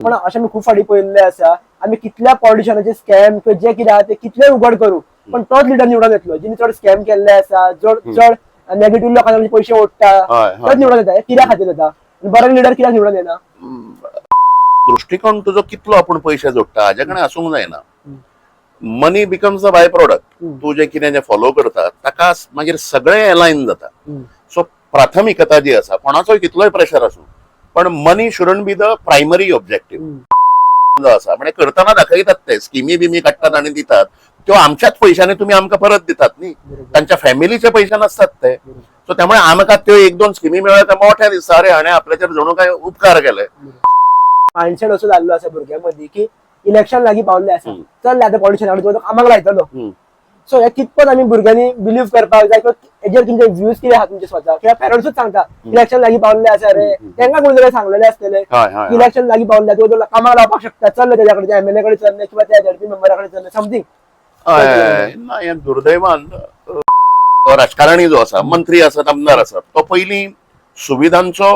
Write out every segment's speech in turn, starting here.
पण अशा मी खूप फाटी पळयल्ले आसा आम्ही कितल्या पॉलिटिशियनाचे स्कॅम किंवा जे कितें आहा ते कितले उघड करू पण तोच लिडर निवडून येतलो जिने चड स्कॅम केल्ले आसा चड नेगेटिव्ह लोकांना पैसे ओडटा तोच निवडून येता कित्या खातीर येता बरो लिडर कित्याक निवडून येना दृष्टिकोन तुझो कितलो आपण पैसे जोडटा हाजे कडेन आसूंक जायना. मनी बिकम्स अ बाय प्रोडक्ट. तू जे कितें जे फॉलो करता ताका मागीर सगळें अलायन जाता. सो प्राथमिकता जी आसा कोणाचोय कितलोय प्रेशर आसूं पण money shouldn't be the primary objective आसा म्हणजे करतना दाखयतात ते स्किमी बिमी काडटात आनी दितात त्यो आमच्याच पैशांनी तुम्ही आमकां परत दितात न्ही तांच्या फॅमिलीचे पैसे नसतात ते. सो त्यामुळे आमकां त्यो एक दोन स्किमी मेळ्ळ्यो त्या मोठ्या दिसता अरे हाणें आपल्याचेर जणू काय उपकार केले. मायंडसेट असो जाल्लो आसा भुरग्यांमदीं की इलेक्शन लागीं पावल्लें आसा चल आतां पॉलिटिशियन कामाक लायतलो. सो हे कितपत आमी भुरग्यांनी बिलीव करपाक जाय किंवा हेजेर तुमचे व्ह्यूज कितें आहा तुमचे स्वता किंवा पेरंट्सूच सांगता इलेक्शन लागीं पावल्लें आसा रे तांकां कोण तरी सांगलेलें आसतलें इलेक्शन लागीं पावल्लें तूं कामाक लावपाक शकता चल तेज्या कडेन एमएलए कडेन चल्ले किंवा त्या झडपी मेंबरा कडेन चल्ले समथींग. ना दुर्दैवान राजकारणी जो आसा मंत्री आसत आमदार आसत तो पयलीं सुविधांचो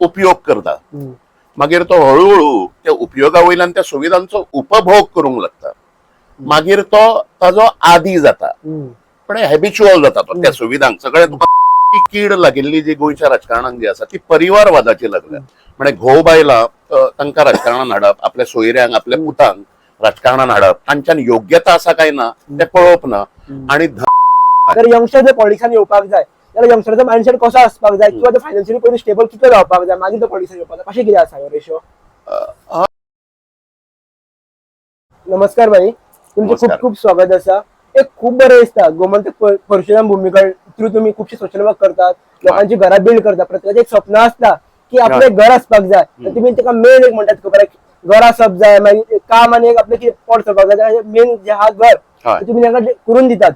उपयोग करता मागीर तो हळूहळू त्या उपयोगा वयल्यान त्या सुविधांचो उपभोग करूंक लागता मागीर तो ताजो आदी जाता पण हॅबिच्युअल जाता तो त्या सुविधांक सगळे तुका कीड लागिल्ली जी गोंयच्या राजकारणाक जी आसा ती परिवारवादाची लागल्या म्हणजे घोव बायलां तांकां राजकारणान हाडप आपल्या सोयऱ्यांक आपल्या पुतांक राजकारणान हाडप तांच्यान योग्यता आसा काय ना ते पळोवप ना आणि जर यंगस्टर जर पॉलिटिक्सान येवपाक जाय जाल्यार यंगस्टरचो मायंडसेट कसो आसपाक जाय किंवा तो फायनान्शियली पयलीं स्टेबल कितलो जावपाक जाय मागीर तो पॉलिटिक्सान येवपाक जाय कशें कितें आसा ह्यो रेशो. नमस्कार भाई तुमचे खूप खूप स्वागत आसा. एक खूप बरें दिसता गोमंतक परशुराम भूमिका थ्रू तुम्ही खूपशे सोशल वर्क करतात लोकांची घरां बिल्ड करतात प्रत्येकाचें एक स्वप्न आसता की आपलें घर आसपाक जाय तुमी ताका मेन एक म्हणटात खबर घर आसप जाय मागीर काम आनी एक आपलें कितें पोट चलपाक जाय मेन जे आहा घर तुमी तांकां करून दितात.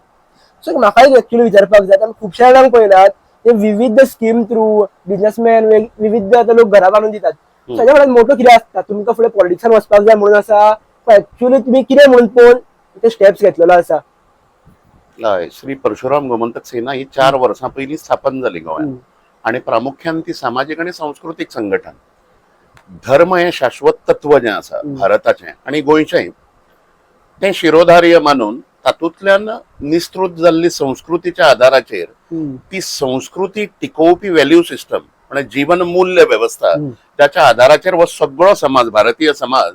सो म्हाका एक एक्चुअली विचारपाक जाय आमी खुबश्या जाणांक पळयलात ते विविध स्कीम थ्रू बिझनेसमॅन विविध लोक घरा बांदून दितात. ताच्या फाटल्यान मोठो कितें आसता तुमकां फुडें पॉलिटिक्सान वचपाक जाय म्हणून आसा एक्चुअली तुम्ही कितें म्हणून पळोवन ते स्टेप्स घेतलेलो आसा. श्री परशुराम गोमंतक सेना ही 4 वर्सां पयलीं स्थापन जाली गोंयांत आणि प्रामुख्यान ती सामाजिक आणि सांस्कृतिक संघटन. धर्म हे शाश्वत तत्व जे आसा भारताचें आणि गोंयचें तें शिरोधार्य मानून तातूंतल्यान निस्तृत जाल्ली संस्कृतीच्या आधाराचेर ती संस्कृती टिकोवपी व्हॅल्यू सिस्टम म्हणजे जीवन मूल्य व्यवस्था त्याच्या आधाराचेर हो सगळो समाज भारतीय समाज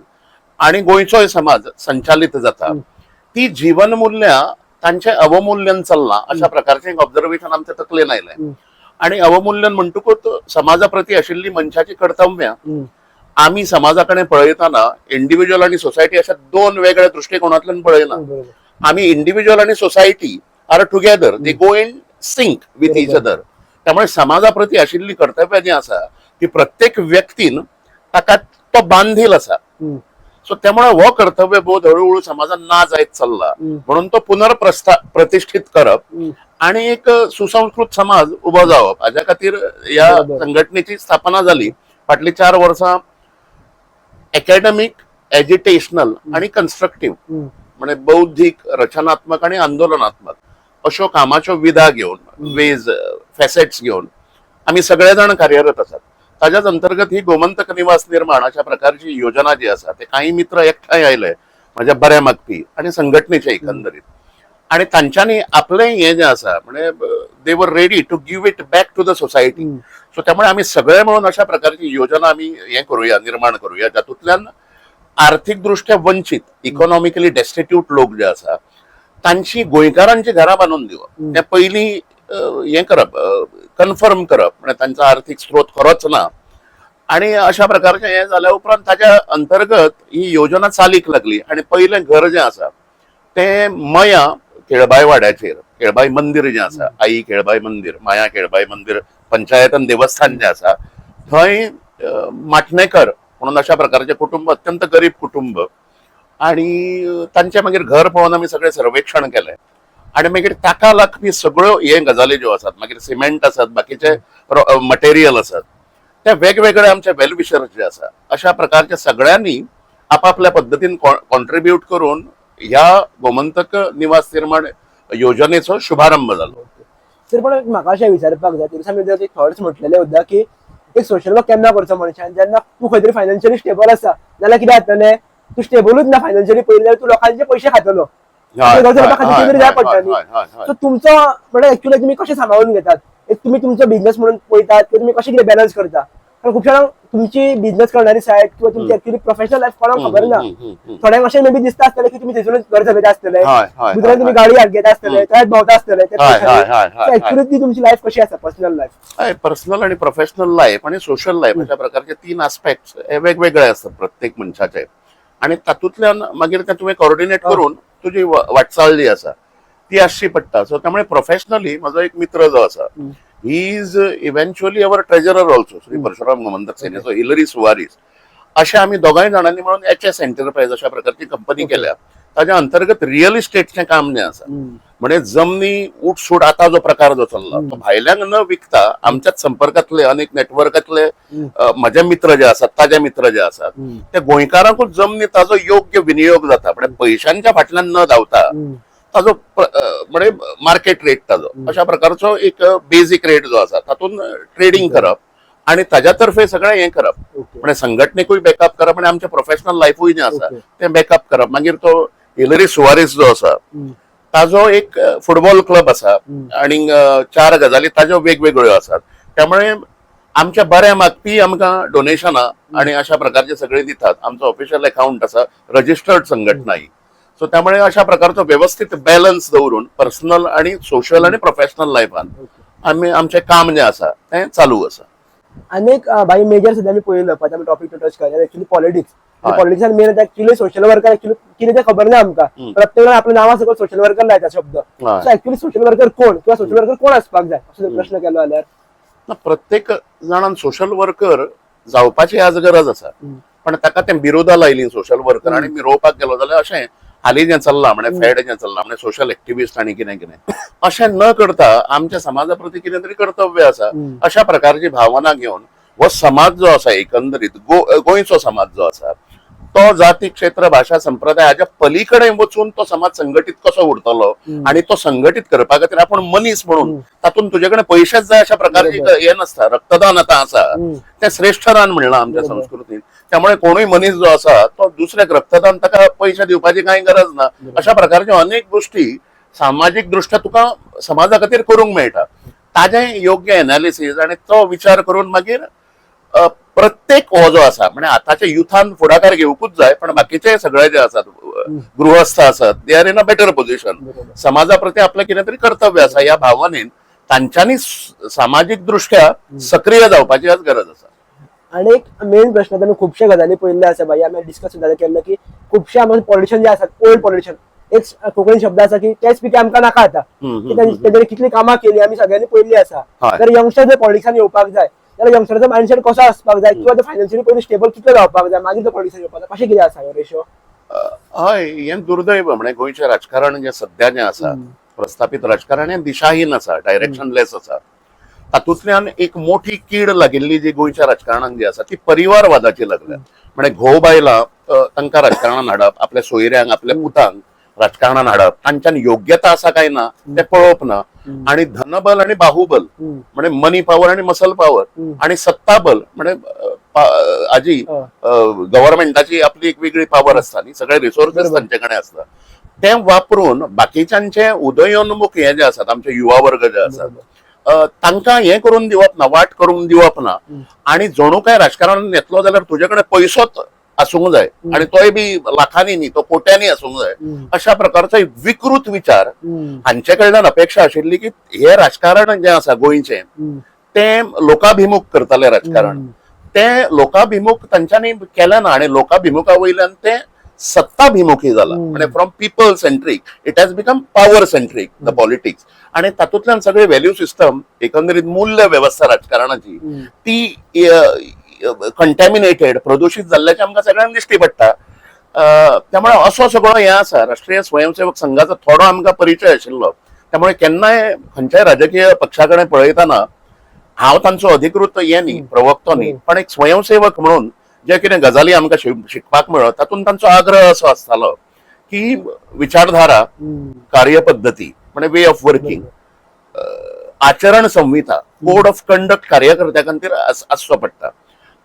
आणि गोंयचोय समाज संचालित जाता. ती जीवन मूल्य तांचे अवमूल्यन चल्लां अशा प्रकारचें एक ऑब्झर्वेशन आमच्या तकलेन आयलें आणि अवमूल्यन म्हणटकूच समाजा प्रती आशिल्ली मनशाची कर्तव्यां आमी समाजा कडेन पळयतना इंडिव्हिज्युअल आणि सोसायटी अशा दोन वेगळ्या दृष्टिकोनांतल्यान पळयना. आमी इंडिव्हिज्युअल आणि society are together they go in sync with each other. त्यामुळे समाजा प्रती आशिल्ली कर्तव्यां जी आसा ती प्रत्येक व्यक्तीन ताका तो बांधील आसा. सो त्यामुळे हो कर्तव्य बोध हळूहळू समाजात ना जायत चालला म्हणून तो प्रतिष्ठित करप आणि एक सुसंस्कृत समाज उभो जावप हाज्या खातीर ह्या संघटनेची स्थापना जाली. फाटली 4 वर्सां एकेडमिक एज्युटेशनल आणि कन्स्ट्रक्टिव्ह म्हणजे बौद्धिक रचनात्मक आणि आंदोलनात्मक अशो कामाच्यो विधा घेवन वेज फॅसेट्स घेवन आम्ही सगळे जाण कार्यरत आसात. ताच्याच अंतर्गत ही गोमंतक निवास निर्माण अशा प्रकारची योजना जी आसा ते काही मित्र एकठांय आयले माझ्या बऱ्या मागपी आणि संघटनेचे एकंदरीत आणि तांच्यांनी आपले हे जे आसा म्हणजे they were ready to give it back to the society. So त्यामुळे आम्ही सगळे मिळून अशा प्रकारची योजना आम्ही हे करूया निर्माण करूया जातूंतल्यान आर्थिक दृष्ट्या वंचित इकॉनॉमिकली डेस्टिट्यूट लोक जे आसा तांची गोंयकारांची घरां बांदून दिवप ते पयलीं हे करप कन्फर्म करप म्हणजे तांचा आर्थिक स्त्रोत खरोच ना आणि अशा प्रकारचे हे जाल्या उपरांत ताच्या अंतर्गत ही योजना चालीक लागली आणि पयलें घर जें आसा तें मया केळबाई वाड्याचेर केळबाई मंदिर जें आसा आई केळबाई मंदिर माया केळबाई मंदिर पंचायतन देवस्थान जें आसा थंय माटणेकर म्हणून अशा प्रकारचे कुटुंब अत्यंत गरीब कुटुंब आणि तांचे मागीर घर पळोवन आमी सगळे सर्वेक्षण केलें आणि मागीर ताका लागपी सगळ्यो हे गजाली ज्यो आसात मागीर सिमेंट आसात बाकीचे मटेरियल आसात ते वेगवेगळे आमचे वेलविशर्स जे आसा अशा प्रकारच्या सगळ्यांनी आपापल्या पद्धतीन कॉन्ट्रीब्यूट करून ह्या गोमंतक निवास निर्माण योजनेचो शुभारंभ जालो. सर पण म्हाका अशें विचारपाक जाय तुमच्या थॉट्स म्हटलेले सुद्दां की एक सोशल वर्क केन्ना करचो मनशान जेन्ना तू खंय तरी फायनान्शियली स्टेबल आसा जाल्यार कितें जातलें तू स्टेबलूच ना फायनान्शियली पयलीं जाल्यार तू लोकांचे पयशे खातलो खातीर तरी जाय पडटली. सो तुमचो म्हणजे एक्चुअली तुम्ही कशें सांबाळून घेतात एक तुम्ही तुमचो बिझनेस म्हणून पळयतात किंवा तुम्ही कशें कितें बॅलन्स करता कारण खुबशे जाणांक तुमची बिझनेस करणारी सायड किंवा तुमची एक्चुअली प्रोफेशनल लायफ कोणाक खबर ना. थोड्यांक अशें मे बी दिसता आसतलें की तुमी थंयसरूच घर चलयता आसतले दुसऱ्यान तुमी गाडी घेता आसतले थंयच भोंवता आसतले एक्चुअली ती तुमची लायफ कशी आसा पर्सनल लायफ. पर्सनल आणि प्रोफेशनल लाईफ आणि सोशल लाईफ अशा प्रकारचे 3 आस्पेक्ट हे वेगवेगळे असतात प्रत्येक मनशाचे आणि तातूंतल्यान मागीर ते तुवें कोऑर्डिनेट करून तुजी वाटचाल जी आसा ती आसची पडटा. सो त्यामुळे प्रोफेशनली म्हजो एक मित्र जो आसा he is eventually our treasurer also Shri Parshuram Gomantak सेनेचो हिलरी सुवारीस अशा आम्ही दोगांय जाणांनी म्हणून HS एंटरप्राइज अशा प्रकारची कंपनी केल्या. ताच्या अंतर्गत रिअल इस्टेटचें काम जें आसा म्हणजे जमनी उठसूट आता जो प्रकार जो चल्ला तो भायल्यांक न विकता आमच्याच संपर्कातले अनेक नेटवर्कातले माझे मित्र जे आसात ताजे मित्र जे आसात ते गोंयकारांकूच जमनी ताजो योग्य विनियोग जाता म्हणजे पयशांच्या फाटल्यान न धांवता ताजो म्हणजे मार्केट रेट ताजो अशा प्रकारचो एक बेसिक रेट जो आसा तातूंत ट्रेडिंग करप आणि ताज्या तर्फे सगळें हें करप म्हणजे संघटनेकूय बॅकअप करप आणि आमच्या प्रोफेशनल लायफूय जें आसा तें बॅकअप करप. मागीर तो हिलरी सुवारीस जो आसा ताजो एक फुटबॉल क्लब आसा आणि 4 गजाली ताज्यो वेगवेगळ्यो आसात. त्यामुळे आमच्या बऱ्या मागपी आमकां डोनेशनां आणि अशा प्रकारचे सगळे दितात. आमचो ऑफिशियल अकाउंट आसा रजिस्टर्ड संघटना ही. सो त्यामुळे अशा प्रकारचो व्यवस्थित बॅलन्स दवरून पर्सनल आणि सोशल आणि प्रोफेशनल लायफान आमी आमचें काम जें आसा तें चालू आसा. अनेक भाई मेजर सध्या मी पळयलं पण आम्ही टॉपिक टच केला एक्चुअली पॉलिटिक्स पॉलिटिक्सान main actually social worker actually कितें तें खबर ना आमकां प्रत्येक जाण आपल्या नांवा सकयल सोशल वर्कर लायता शब्द. सो एक्चुअली सोशल वर्कर कोण किंवा सोशल वर्कर कोण आसपाक जाय असो प्रश्न केलो जाल्यार प्रत्येक जाणान सोशल वर्कर जावपाची आज गरज आसा पण ताका तें बिरोधा लायली सोशल वर्कर आणि मिरोवपाक गेलो जाल्यार अशें हालीं जें चल्लां म्हणजे फॅड जें चल्लां म्हणजे सोशल एक्टिविस्ट आणि कितें कितें अशें न करता आमच्या समाजा प्रती कितें तरी कर्तव्य आसा अशा प्रकारची भावना घेवन हो समाज जो आसा एकंदरीत गोंयचो समाज जो आसा तो जाती क्षेत्र भाषा संप्रदाय हाच्या पलीकडे वचून तो समाज संघटित कसो उरतलो आणि तो संघटित करपा खातीर आपण मनीस म्हणून तातूंत तुजे कडेन पयशेच जाय अशा प्रकारची हे नसता. रक्तदान आता आसा तें श्रेष्ठ दान म्हणलां आमच्या संस्कृतीन. त्यामुळे कोणूय मनीस जो आसा तो दुसऱ्याक रक्तदान ताका पयशे दिवपाची कांय गरज ना. अशा प्रकारच्यो अनेक गोष्टी सामाजिक दृश्ट्या तुका समाजा खातीर करूंक मेळटा. ताजें योग्य एनालिसीस आणि तो विचार करून मागीर प्रत्येक हो जो आसा म्हणजे आताच्या युथान फुडाकार घेवकूच जाय पण बाकीचे सगळे जे आसात गृहस्थ आसात they are in a better position. समाजा प्रती आपलें कितें तरी कर्तव्य आसा ह्या भावनेन तांच्यांनी सामाजिक दृष्ट्या सक्रिय जावपाची आज गरज आसा. आणि एक मेन प्रश्न आमी खुबशे गजाली पळयल्ले आसा भाई आमी डिस्कस सुद्दां केल्लो की खुबशे आमचे पॉलिटिशियन जे आसात ओल्ड पॉलिटिशियन एक कोंकणी शब्द आसा की तेच पिके आमकां नाका आता तेंच्यांनी कितली कामां केली आमी सगळ्यांनी पळयल्ली आसा. तर यंगस्टर जर पॉलिटिक्सान येवपाक जाय जाल्यार यंगस्टरचो मायंडसेट कसो आसपाक जाय किंवा फायनान्शियली पयलीं स्टेबल कितलो जावपाक जाय मागीर तो पॉलिटिशन येवपाक जाय कशें कितें आसा हो रेशो. हय हें दुर्दैव म्हणजे गोंयचें राजकारण जें सध्या जें आसा प्रस्थापीत राजकारण हें दिशाहीन आसा डायरेक्शनलेस आसा. तातूंतल्यान एक मोठी कीड लागिल्ली जी गोंयच्या राजकारणाक जी आसा ती परिवारवादाची लागल्या. म्हणजे घोव बायलां तांकां राजकारणान हाडप आपल्या सोयऱ्यांक आपल्या पुतांक राजकारणान हाडप तांच्यान योग्यता आसा काय ना ते पळोवप ना आणि धनबल आणि बाहुबल म्हणजे मनी पॉवर आणि मसल पॉवर आणि सत्ताबल म्हणजे आजी गव्हर्नमेंटाची आपली एक वेगळी पॉवर आसता न्ही सगळे रिसोर्सेस तांचे कडेन आसता ते वापरून बाकीच्यांचे उदयोन्मुख हे जे आसात आमचे युवा वर्ग जे आसात तांकां हे करून दिवप ना वाट करून दिवप ना आणि जणू काय राजकारणान येतलो जाल्यार तुजे कडेन पयसोच आसूंक जाय आणि तोय बी लाखांनी न्ही तो कोट्यांनी आसूंक जाय अशा प्रकारचो एक विकृत विचार हांचे कडल्यान अपेक्षा आशिल्ली की हे राजकारण जें आसा गोंयचें तें लोकाभिमुख करताले राजकारण तें लोकाभिमुख तांच्यांनी केलें ना आणि लोकाभिमुखा वयल्यान तें सत्ताभिमुखी जाला म्हणजे from people centric it has become power centric the politics आणि तातूंतल्यान सगळे व्हॅल्यू सिस्टम एकंदरीत मूल्य व्यवस्था राजकारणाची ती कंटॅमिनेटेड प्रदूषित जाल्ल्याचे आमकां सगळ्यांक दिश्टी पडटा. त्यामुळे असो सगळो हे आसा राष्ट्रीय स्वयंसेवक संघाचो थोडो आमकां परिचय आशिल्लो त्यामुळे केन्नाय खंयच्याय राजकीय पक्षा कडेन पळयतना हांव तांचो अधिकृत हे न्ही प्रवक्तो न्ही पण एक स्वयंसेवक म्हणून जे कितें गजाली आमकां शिकपाक मेळत तातूंत तांचो आग्रह असो आसतालो की विचारधारा कार्यपद्दती म्हणजे वे ऑफ वर्किंग आचरण संहिता कोड ऑफ कंडक्ट कार्यकर्त्या खातीर आसचो पडटा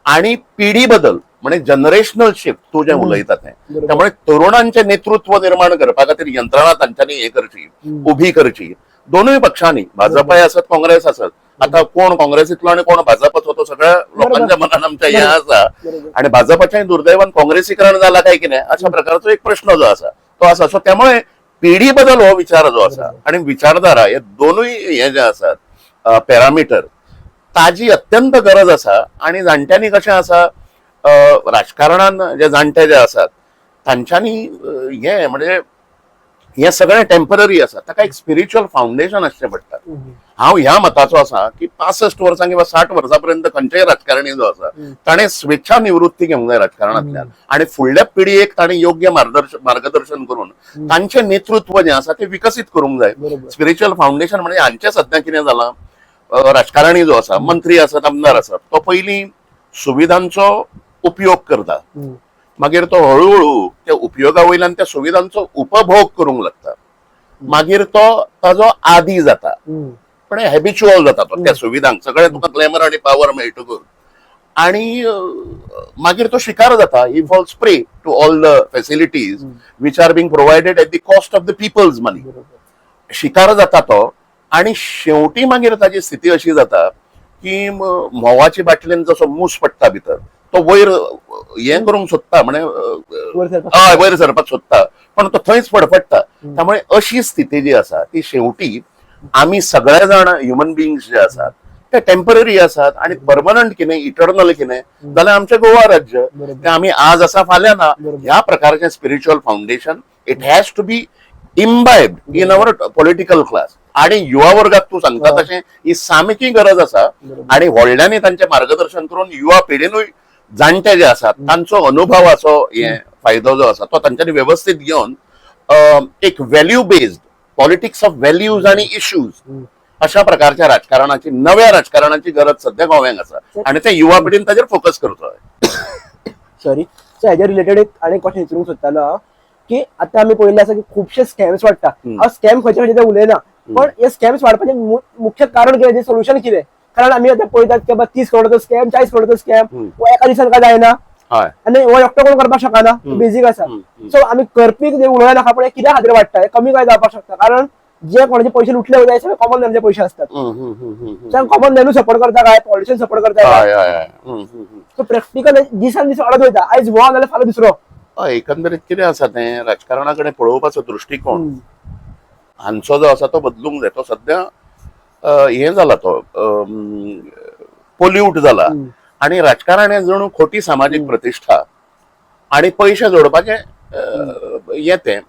आणि पिढी बदल म्हणजे जनरेशनल शिफ्ट तू जे उलयता तें बरोबर. त्यामुळे तरुणांचे नेतृत्व निर्माण करपा खातीर यंत्रणा तांच्यांनी हे करची उभी करची दोनूय पक्षांनी भाजपाय आसत काँग्रेस आसत आता कोण काँग्रेसीतलो आणि कोण भाजपाचो तो सगळ्या लोकांच्या मनात आमच्या हे आसा बरोबर. आणि भाजपाच्या दुर्दैवान काँग्रेसीकरण जाला काय कितें अशा प्रकारचो एक प्रश्न जो आसा तो आसा सो त्यामुळे पिढी बदल हो विचार जो आसा आणि विचारधारा हे दोनूय हे जे आसात पॅरामिटर ताजी अत्यंत गरज आसा आणि जाणट्यांनी कशें आसा राजकारणान जे जाणटे जे आसात तांच्यांनी हे म्हणजे हे सगळें टेम्पररी आसा ताका एक स्पिरिच्युअल फाउंडेशन आसचें पडटा हांव ह्या मताचो आसा की 65 वर्सां किंवा 60 वर्सां पर्यंत खंयचेय राजकारणी जो आसा ताणें स्वेच्छा निवृत्ती घेवंक जाय राजकारणांतल्यान आणि फुडल्या पिढयेक ताणें योग्य मार्गदर्शन करून तांचें नेतृत्व जें आसा तें विकसीत करूंक जाय बरोबर. स्पिरिच्युअल फाउंडेशन म्हणजे हांचे सध्या कितें जालां राजकारणी जो आसा मंत्री आसत आमदार आसत तो पयलीं सुविधांचो उपयोग करता मागीर तो हळूहळू त्या उपयोगा वयल्यान त्या सुविधांचो उपभोग करूंक लागता मागीर तो ताजो आदी जाता पण हॅबिच्युअल जाता तो त्या सुविधांक सगळें तुका ग्लॅमर आणि पावर मेळटकूच आणि मागीर तो शिकार जाता ही falls prey to all the facilities which are being provided at the cost of the people's money शिकार जाता तो आणि शेवटी मागीर ताची स्थिती अशी जाता की म्होवाची बाटलेन जसो मूस पडटा भितर तो वयर हे करूंक सोदता म्हणजे वयर सरपाक सोदता पण तो थंयच फडफडटा त्यामुळे अशी स्थिती जी आसा ती शेवटी आम्ही सगळे जाण ह्युमन बिंग्स जे आसात ते टेम्पररी आसात आणि परमनंट कितें इटर्नल कितें जाल्यार आमचें गोवा राज्य ते आम्ही आज आसा फाल्यां ना ह्या प्रकारचें spiritual foundation it has to be imbibed in our political class आणि युवा वर्गाक तू सांगता तशें ही सामकी गरज आसा आणि व्हडल्यांनी तांचें मार्गदर्शन करून युवा पिढीनूय जाणटे जे आसात तांचो अनुभवाचो हे फायदो जो आसा तो तांच्यांनी व्यवस्थित घेवन एक value based politics of values आणि इश्यूज अशा प्रकारच्या राजकारणाची नव्या राजकारणाची गरज सध्या गोव्यांक आसा आणि ते युवा पिढीन ताजेर फोकस करतोय सॉरी सो हेच्या रिलेटेड एक आनी क्वेश्चन विचारूंक सोदतालो की आता आमी पळयल्लें आसा की खुबशे स्कॅम्स वाडटा हांव स्कॅम खंयचे खंयचे उलयना पण हे स्कॅम्स वाडपाचें मुख्य कारण कितें सोल्युशन कितें कारण आमी आतां पळयतात की 30 करोडाचो स्कॅम 40 करोडाचो स्कॅम एका दिसान काय जायना आनी हो एकटो कोण करपाक शकना बेजीक आसा सो आमी करपी कितें उलोवया नाका पण कित्या खातीर वाडटा कमी काय जावपाक शकता कारण जे कोणाचे पैसे लुटले वयता हे सगळे कॉमन मॅनचे पैसे असतात कॉमन मॅनू सपोर्ट करता काय पॉलिटिशियन सपोर्ट करता सो प्रॅक्टिकल दिसान दीस वाडत वयता आयज हो नाल्यार फाल्यां दुसरो एकंदरीत कितें आसा तें राजकारणाकडे पळोवपाचो दृश्टिकोन हांचो जो आसा तो बदलूंक जाय तो सध्या हे जाला तो पोल्यूट जाला आणि राजकारण हे जणू खोटी सामाजिक प्रतिष्ठा आणि पैसे जोडपाचे येते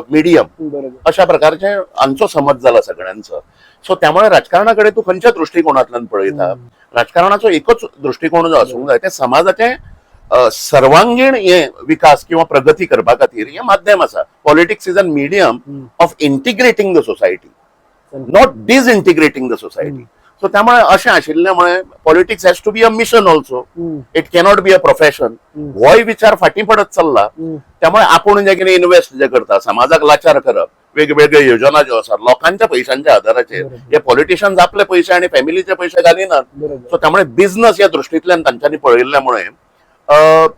मीडियम अशा प्रकारचे हांचो समज जाला सगळ्यांचो सो त्यामुळे राजकारणाकडे तू खंयच्या दृष्टिकोनांतल्यान पळयता राजकारणाचो एकच दृष्टिकोन जो आसूंक जाय ते समाजाचे सर्वांगीण हे विकास किंवा प्रगती करपा खातीर हे माध्यम आसा politics is a medium of integrating the society not disintegrating the society so त्यामुळे अशें आशिल्ल्यामुळे politics has to be a mission also it cannot be a profession होय विचार फाटी पडत चल्ला त्यामुळे आपण जे कितें इन्व्हेस्ट जे करता समाजाक लाचार करप वेगवेगळ्या योजना ज्यो आसात लोकांच्या पैशांच्या आधाराचेर हे पॉलिटिशियन्स आपले पैसे आणि फॅमिलीचे पैसे घालिनात सो त्यामुळे बिझनस या दृष्टींतल्यान तांच्यांनी पळयल्ल्यामुळे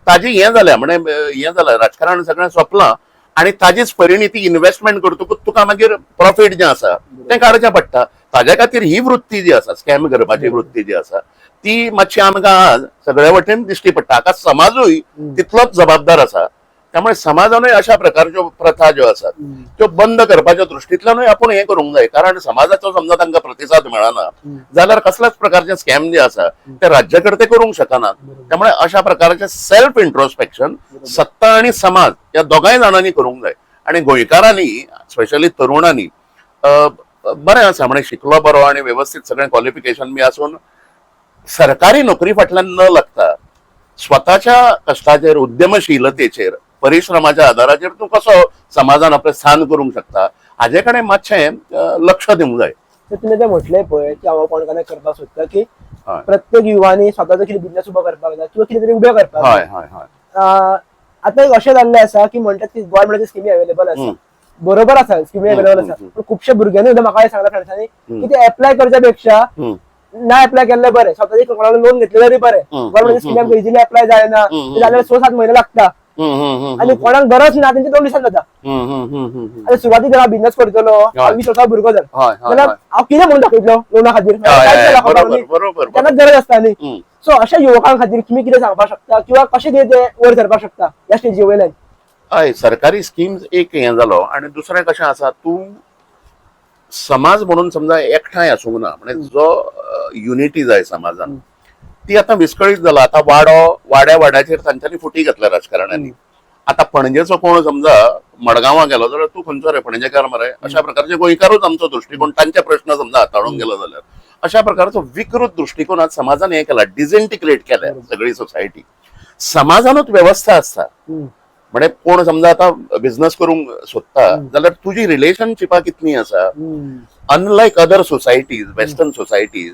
ताजी हे जाल्या म्हणजे हे जाल्यार राजकारण सगळें सोंपलां आणि ताजीच परिणिती इन्व्हेस्टमेंट करतकूच तुका मागीर प्रॉफिट जें आसा तें काडचें पडटा ताज्या खातीर ही वृत्ती जी आसा स्कॅम करपाची वृत्ती जी आसा ती मातशी आमकां आज सगळ्या वटेन दिश्टी पडटा हाका समाजूय तितलोच जबाबदार आसा त्यामुळे समाजानूय अशा प्रकारच्यो प्रथा ज्यो आसात त्यो बंद करपाच्या दृश्टींतल्यानूय आपण हे करूंक जाय कारण समाजाचो समजा तांकां प्रतिसाद मेळना जाल्यार कसल्याच प्रकारचे स्कॅम जे आसा ते राज्यकर्ते करूंक शकनात त्यामुळे अशा प्रकारचे सेल्फ इंट्रोस्पेक्शन सत्ता आणि समाज या दोगांय जाणांनी करूंक जाय आणि गोंयकारांनी स्पेशली तरुणांनी बरें आसा म्हणजे शिकलो बरो आणि व्यवस्थित सगळें क्वॉलिफिकेशन बी आसून सरकारी नोकरी फाटल्यान न लागता स्वताच्या कष्टाचेर उद्यमशीलतेचेर परिश्रमाच्या आधाराचेर तूं कसो समाजान आपलें स्थान करूंक शकता हाजे कडेन मातशें लक्ष दिवंक जाय तुमी ते म्हटलें पळय की हांव कोणाकडे करपाक सोदता की प्रत्येक युवानी स्वताचो कितें बिझनेस उबो करपाक जाय किंवा कितें तरी उबें करपाक हय हय हय आतां एक अशें जाल्लें आसा की म्हणटात की गोवोरमेंटाच्यो स्किमी अवेलेबल आसा बरोबर असा स्किमी अवेलेबल असा पण खुपशा भुरग्यांनी म्हाका सांगला फ्रेंड्सांनी की ते अप्लाय करच्या पेक्षा ना अप्लाय केलेलं बरें स्वतःची कोणाला लोन घेतलेलं तरी बरें गव्हर्नमेंट स्किम्स इझिली अप्लाय जायना ते जाल्यार 6-7 महिने लागता आणि कोणाक गरज ना त्यांची 2 दिवसात जाता आता सुरवातीक हांव बिझनेस करतलो 20 वर्सां भुरगो जर जाल्यार हांव कितें म्हणून दाखयतलो लोना खातीर त्यांना गरज असता न्ही सो अशा युवकां खातीर तुम्ही कितें सांगपाक शकता किंवा कशें कितें ते वयर सरपाक शकता ह्या स्टेजी वयल्यान हय सरकारी स्कीम्स एक हें जालो आणि दुसरें कशें आसा तूं समाज म्हणून समजा एकठांय आसूंक ना म्हणजे जो युनिटी जाय समाजान ती आता विस्कळीत जाला आता वाड्याचेर तांच्यांनी फुटी घातल्या राजकारण्यांनी आता पणजेचो कोण समजा मडगांवां गेलो जाल्यार तूं खंयचो रे पणजेकार मरे अशा प्रकारचे गोंयकारूच आमचो दृष्टिकोन तांचे प्रश्न समजा हाताळूंक गेलो जाल्यार अशा प्रकारचो विकृत दृष्टिकोन आज समाजान हे केला डिझइंटिग्रेट केल्या सगळी सोसायटी समाजानूच व्यवस्था आसता म्हणजे कोण समजा आता बिझनेस करूंक सोदता जाल्यार तुजी रिलेशनशिपां कितली आसा unlike other societies western societies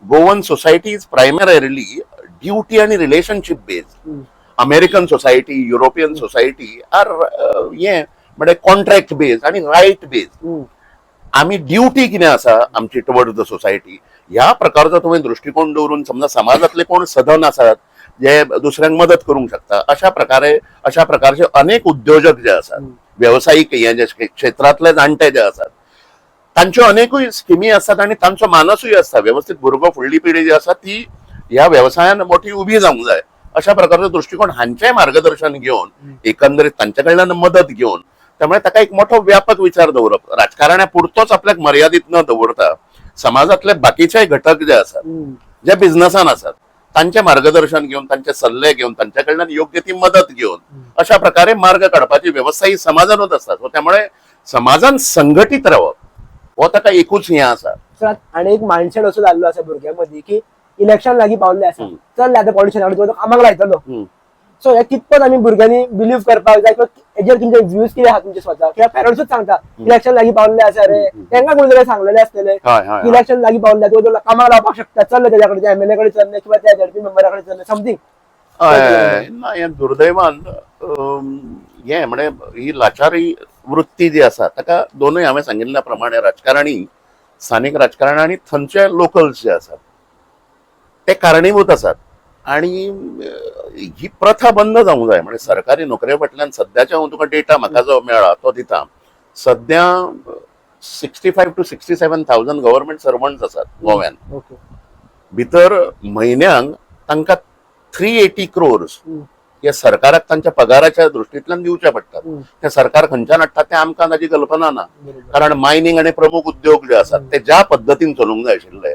Goan society is primarily duty आणि relationship based American society European society are हे म्हणजे कॉन्ट्रॅक्ट बेस्ड आणि राईट बेस्ड आम्ही ड्युटी कितें आसा आमची टुवर्ड्स द सोसायटी ह्या प्रकारचो तुम्ही दृष्टिकोन दवरून समजा समाजातले कोण सधन आसात जे दुसऱ्यांक मदत करूंक शकता अशा प्रकारचे अनेक उद्योजक जे असतात व्यावसायिक हे जे क्षेत्रातले जाणटे जे असतात तांच्यो अनेकूय स्किमी असतात आणि तांचो मानसूय असता व्यवस्थित भुरगो फुडली पिढी जी आसा ती ह्या व्यवसायान मोठी उभी जावंक जाय अशा प्रकारचो दृष्टिकोन हांचेय मार्गदर्शन घेवन एकंदरीत तांचे कडल्यान मदत घेवन त्यामुळे ताका एक मोठो व्यापक विचार दवरप राजकारण्या पुरतोच आपल्याक मर्यादित न दवरता समाजातले बाकीचे घटक जे असतात जे बिझनेसान असतात तांचे मार्गदर्शन घेऊन तांचे सल्ले घेऊन त्यांच्या कडल्यान योग्य ती मदत घेऊन अशा प्रकारे मार्ग काढपाची व्यवस्था ही समाजानूच असतात त्यामुळे समाजान संघटित रावप हो ताका एकूच हे आसा सर आणि एक माइंडसेट असो जाल्लो आसा भुरग्यांमध्ये की इलेक्शन लागीं पावल्ले आसा चल आता पॉलिटिशियन कामाक लायतलो सो हे कितपत आमी भुरग्यांनी बिलीव्ह करपाक जाय किंवा हेजेर तुमचे व्ह्यूज कितें आहा तुमचे स्वतः किंवा पेरेंट्सूच सांगता इलेक्शन लागीं पावल्ले आसा रे तांकां कोणी तरी सांगलेले आसतले इलेक्शन लागीं पावल्ले तो कामाक लावपाक शकता चल तेज्या कडेन एमएलए कडेन चल्ले किंवा त्या झडपी मेंबरा कडेन चल्ले समथींग ना हे दुर्दैवान हे म्हणजे ही लाचारी वृत्ती जी आसा ताका दोनूय हांवें सांगिल्ल्या प्रमाणे राजकारणी स्थानिक राजकारणी आणि थंयचे लोकल्स जे आसात ते कारणीभूत आसात आणि ही प्रथा बंद जावंक जाय म्हणजे सरकारी नोकरे फाटल्यान सध्याच्या हांव तुका डेटा म्हाका जो मेळ्ळा तो दिता सध्या 65 to 67,000 गव्हर्नमेंट सर्वंट्स आसात गोव्यान भितर म्हयन्याक तांकां 380 crores हे सरकाराक तांच्या पगाराच्या दृश्टींतल्यान दिवचे पडटात ते सरकार खंयच्यान हाडटा ते आमकां ताची कल्पना ना कारण मायनिंग आणि प्रमुख उद्योग जे आसात ते ज्या पद्दतीन चलूंक जाय आशिल्ले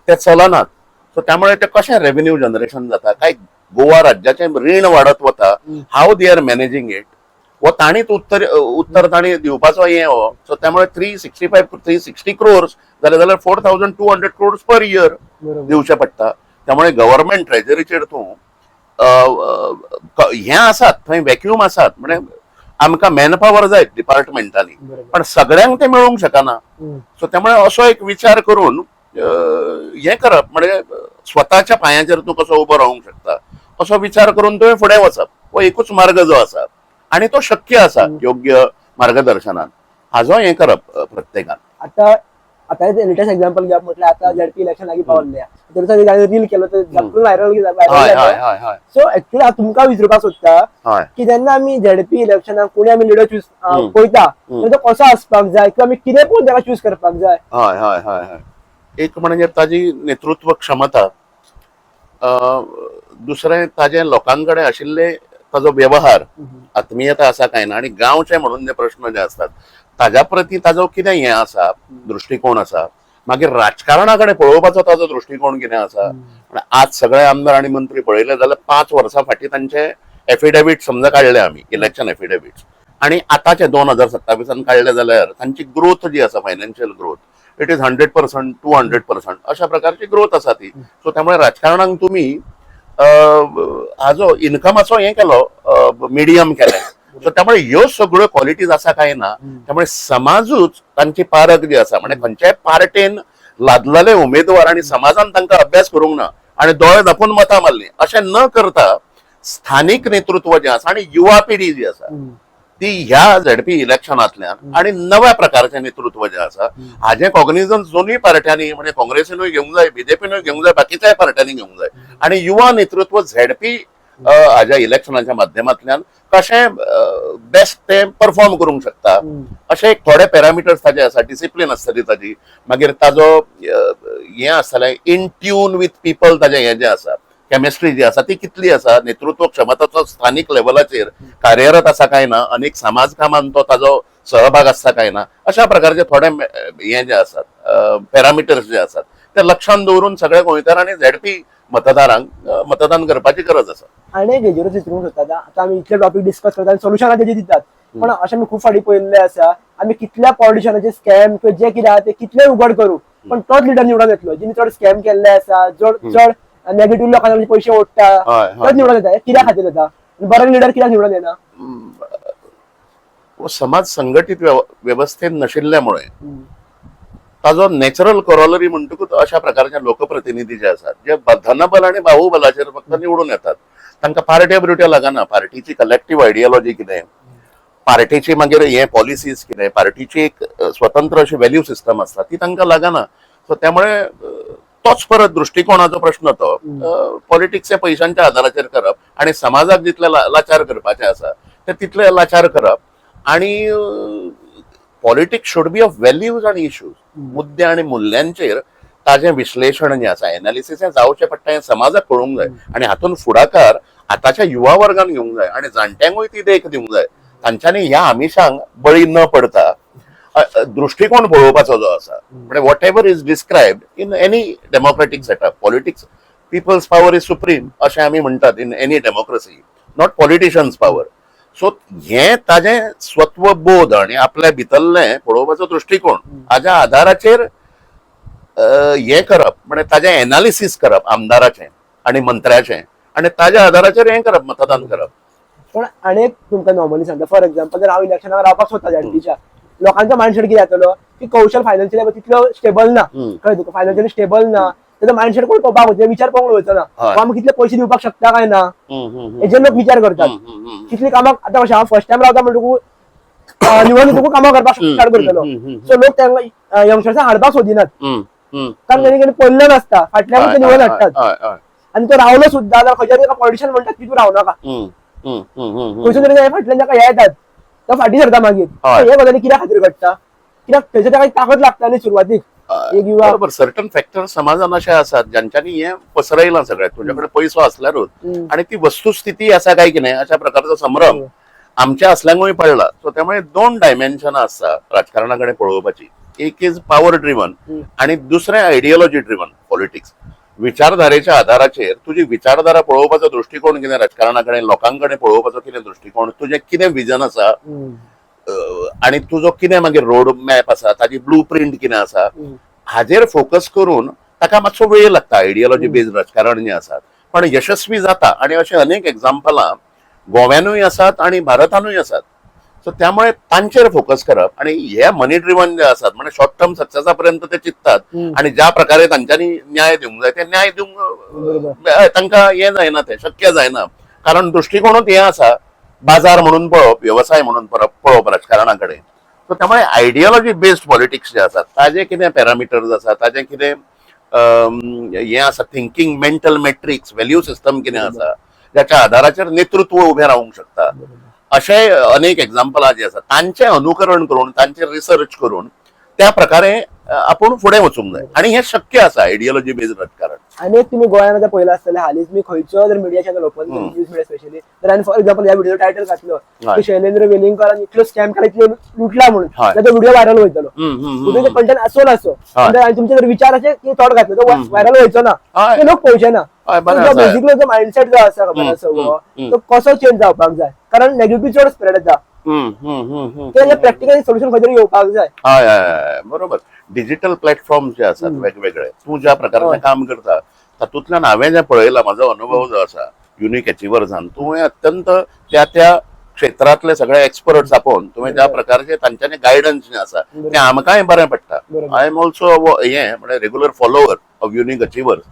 ते चलनात सो त्यामुळे ते कशें रेव्हेन्यू जनरेशन जाता काय गोवा राज्याचे रीण वाडत वता how they are managing it व ताणीच उत्तर ताणी दिवपाचो हे हो सो त्यामुळे 360 crores जाल्यार 4,200 crores पर इयर दिवचे पडटा त्यामुळे गव्हर्नमेंट ट्रेजरीचेर तूं हे आसात थंय वॅक्यूम आसात म्हणजे आमकां मॅनपॉवर जाय डिपार्टमेंटांनी पण सगळ्यांक ते मेळूंक शकना सो त्यामुळे असो एक विचार करून हे करप म्हणजे स्वताच्या पांयाचेर तूं कसो उबो रावंक शकता असो विचार करून तुवें फुडें वचप हो एकूच मार्ग जो आसा आणि तो शक्य आसा योग्य मार्गदर्शनान हाजो हे करप प्रत्येकान आता लेटेस्ट एक्झाम्पल घ्या म्हटलं आता झडपी इलेक्शन लागीं पावल्ले त्याचा रील केलो तर झटकून व्हायरल सो एक्चुअली तुमकां विचारपाक सोदता की जेन्ना आमी झडपी इलेक्शनाक कोणी आमी लिडर चूज पळयता तो कसो आसपाक जाय किंवा आमी कितें पळोवन ताका चूज करपाक जाय हय हय हय हय एक म्हणजे ताजी नेतृत्व क्षमता दुसरें ताजे लोकांकडे आशिल्ले ताजो व्यवहार आत्मीयता आसा काय ना आणि गांवचे म्हणून जे प्रश्न जे असतात ताज्या प्रती ताजो कितें हें आसा दृष्टिकोन आसा मागीर राजकारणाकडे पळोवपाचो ताजो दृष्टिकोन कितें आसा आज सगळे आमदार आणि मंत्री पळयले जाल्यार 5 वर्सां फाटीं तांचे एफिडेविट समजा काडले आमी इलेक्शन एफिडेविट्स आणि आतांचे 2027 काडले जाल्यार तांची ग्रोथ जी आसा फायनान्शियल ग्रोथ इट इज 100%, 200% अशा प्रकारची ग्रोथ आसा ती सो त्यामुळे राजकारणाक तुम्ही हाजो इन्कमाचो हे केलो मिडियम केले सो त्यामुळे ह्यो सगळ्यो क्वॉलिटीज आसा काय ना त्यामुळे समाजूच तांची पारख जी आसा म्हणजे खंयच्याय पार्टेन लादलेले उमेदवार आणि समाजान तांकां अभ्यास करूंक ना आणि दोळे दाखोवन मतां मारली अशें न करता स्थानिक नेतृत्व जे आसा आणि युवा पिढी जी आसा ती ह्या झेडपी इलेक्शनांतल्यान आणि नव्या प्रकारचे नेतृत्व जे आसा हाजे कॉग्निझन्स दोन्ही पार्ट्यांनी म्हणजे काँग्रेसीनूय घेवंक जाय बीजेपीनूय घेवंक जाय बाकीच्याय पार्ट्यांनी घेवंक जाय आणि युवा नेतृत्व झेडपी हाज्या इलेक्शनाच्या माध्यमांतल्यान कशें बेस्ट ते परफॉर्म करूंक शकता अशे एक थोडे पॅरामिटर्स ताजे आसा डिसिप्लीन आसतली ताजी मागीर ताजो हें आसतलें इन ट्यून विथ पीपल ताजें हें जें आसा केमिस्ट्री जी आसा ती कितली आसा नेतृत्व क्षमताचो स्थानिक लेवलाचेर कार्यरत आसा काय ना अनेक समाज कामांत तो ताजो सहभाग आसता काय ना अशा प्रकारचे थोडे हे जे आसात पॅरामिटर्स जे आसात ते लक्षांत दवरून सगळ्या गोंयकारांनी झेडपी मतदारांक मतदान करपाची गरज आसा. आणि एक हेजेरूच विचारूंक सोदता आता आमी इतले टॉपिक डिस्कस करतात आणि सोल्युशनां तेजी दितात पण अशें आमी खूब फाटी पळयल्लें आसा आमी कितल्या पॉलिटिशियनाचे स्कॅम किंवा जे कितें आहा ते कितले उघड करूं पण तोच लिडर निवडून येतलो जिने चड स्कॅम केल्ले आसा चड नेगेटिव्ह लोकांना पैसे ओडटा तोच निवडून येता कित्या खातीर येता बरो लिडर कित्याक निवडून येना समाज संघटित व्यवस्थेत नशिल्ल्यामुळे ताजो नॅचरल कॉरोलरी म्हणटकूच अशा प्रकारचे लोकप्रतिनिधी जे असतात जे धनबल आणि बाहुबलाचेर फक्त निवडून येतात तांकां पार्ट्या बिर्ट्यो लागना पार्टीची कलेक्टिव्ह आयडियोलॉजी कितें पार्टीची मागीर हे पॉलिसीज कितें पार्टीची एक स्वतंत्र अशी व्हॅल्यू सिस्टम आसता ती तांकां लागना सो त्यामुळे तोच परत दृष्टिकोनाचो प्रश्न तो पॉलिटिक्स पयशांच्या आदाराचेर करप आणि समाजाक जितले लाचार करपाचे आसा ते तितले लाचार करप आणि politics should be of values आणि इश्यूज मुद्दे आणि मूल्यांचेर ताजें विश्लेषण जें आसा एनालिसीस हें जावचें पडटा हें समाजाक कळूंक जाय आणि हातून फुडाकार आतांच्या युवा वर्गान घेवंक जाय आणि जाणट्यांकूय ती देख दिवंक जाय तांच्यांनी ह्या आमिशांक बळी न पडता दृष्टिकोन पळोवपाचो जो आसा म्हणजे whatever is described in any democratic setup politics people's power is supreme अशें आमी म्हणटात in any democracy not politicians power so हे ताजें स्वत्वबोध आणि आपल्या भितरलें पळोवपाचो दृष्टिकोन हाज्या आदाराचेर हे करप म्हणजे ताजें एनालिसीस करप आमदाराचें आणि मंत्र्याचें आणि ताज्या आदाराचेर हें करप मतदान करप. पण अनेक तुमकां नॉर्मली सांगता फॉर एक्झाम्पल जर हांव इलेक्शनाक रावपाक सोदता झेडपीच्या लोकांचो मायंडसेट कितें जातलो की कौशल फायनान्शियली तितलो स्टेबल ना कळ्ळें तुका फायनान्शियली स्टेबल ना त्याचा मायंडसेट कोण पळोवपाक वयता विचार पळोवंक वयचो ना आमी कितले पयशे दिवपाक शकता काय ना हेजेर लोक विचार करतात कितली कामां आतां कशें हांव फर्स्ट टायम रावता म्हणटकूच निवडणुको कामां करपाक स्टार्ट करतलो सो लोक तांकां यंगस्टर्सांक हाडपाक सोदिनात कारण तेणी केन्ना पडलें नासता फाटल्यान ते निवडून हाडटात आणि तो रावलो सुद्दां जाल्यार खंयच्या एका पॉलिटिशियन म्हणटात की तूं रावनाका खंयसून तरी फाटल्यान ताका हे येतात तो फाटी सरता मागीर हे गजाली कित्या खातीर घडटा कित्याक थंयसर ताका ताकद लागता न्ही सुरवातीक एक युवा बरोबर सर्टन फॅक्टर समाजान अशे आसात ज्यांच्यांनी हे पसरयलां सगळ्यात तुझ्याकडे पैसो असल्यारूच आणि ती वस्तुस्थिती आसा काय की नाही अशा प्रकारचो संभ्रम आमच्या असल्यांकूय पडला सो त्यामुळे दोन डायमेन्शनां आसता राजकारणाकडे पळोवपाची एक इज पॉवर ड्रिवन आणि दुसरें आयडियोलॉजी ड्रिवन पॉलिटिक्स विचारधारेच्या आधाराचेर तुजी विचारधारा पळोवपाचो दृष्टिकोन कितें राजकारणाकडे लोकांकडे पळोवपाचो कितें दृष्टिकोन तुजें कितें विजन आसा आणि तुजो कितें मागीर रोड मॅप आसा ताजी ब्लू प्रिंट कितें आसा हाजेर फोकस करून ताका मातसो वेळ लागता आयडियोलॉजी बेस्ड राजकारण जें आसात पण यशस्वी जाता आणि अशे अनेक एक्झाम्पलां गोव्यानूय आसात आणि भारतानूय आसात सो त्यामुळे तांचेर फोकस करप आणि हे मनी ड्रिवन जे आसात म्हणजे शॉर्ट टर्म सक्सेसा पर्यंत ते चिंततात आणि ज्या प्रकारे तांच्यांनी न्याय दिवंक जाय ते न्याय दिवंक तांकां हे जायना ते शक्य जायना कारण दृष्टिकोनूच हे आसा बाजार म्हणून पळोवप व्यवसाय म्हणून पळोवप राजकारणाकडे सो त्यामुळे आयडियोलॉजी बेस्ड पॉलिटिक्स जे आसात ताजे कितें पॅरामिटर्स आसा ताजें कितें हे आसा thinking mental matrix value system कितें आसा ज्याच्या आधाराचेर नेतृत्व उभें रावंक शकता अशे अनेक एक्झाम्पलां जे आसात तांचें अनुकरण करून तांचेर रिसर्च करून त्या प्रकारे आपण फुडें वचूंक जाय आणि हे शक्य आसा आयडियोलॉजी बेस्ड राजकारण. आणि तुम्ही गोंयांत आतां पळयलां आसतलें हालींच मी खंयचो जर मिडिया चॅनल ओपन केलो न्यूज मिडिया स्पेशली तर हांवें फॉर एक्झाम्पल ह्या व्हिडिओ टायटल घातलो की शैलेंद्र वेलिंगकरान इतलो स्कॅम केला इतलो लुटला म्हणून तो व्हिडिओ व्हायरल वयतलो तुमचो कंटेंट असो नासो तुमचे जर विचार असे की थॉट घातलो तो व्हायरल व्हायचो ना ते लोक पळोवचे ना बेसिकली जो मायंडसेट जो आसा खबर आसा तो कसो चेंज जावपाक जाय कारण नेगेटिव्ह चड स्प्रेड जाता प्रॅक्टिकली सोल्युशन खंय तरी येवपाक जाय. हय बरोबर डिजिटल प्लॅटफॉर्म जे आसात वेगवेगळे तूं ज्या प्रकारचें काम करता तातूंतल्यान हांवें जें पळयलां म्हजो अनुभव जो आसा युनिक अचिव्हर्सान तुवें अत्यंत त्या क्षेत्रातले सगळे एक्सपर्ट्स आपोवन तुवें ज्या प्रकारचे तांच्यांनी गायडन्स जें आसा तें आमकांय बरें पडटा. आय एम ऑल्सो हे म्हणजे regular follower of unique achievers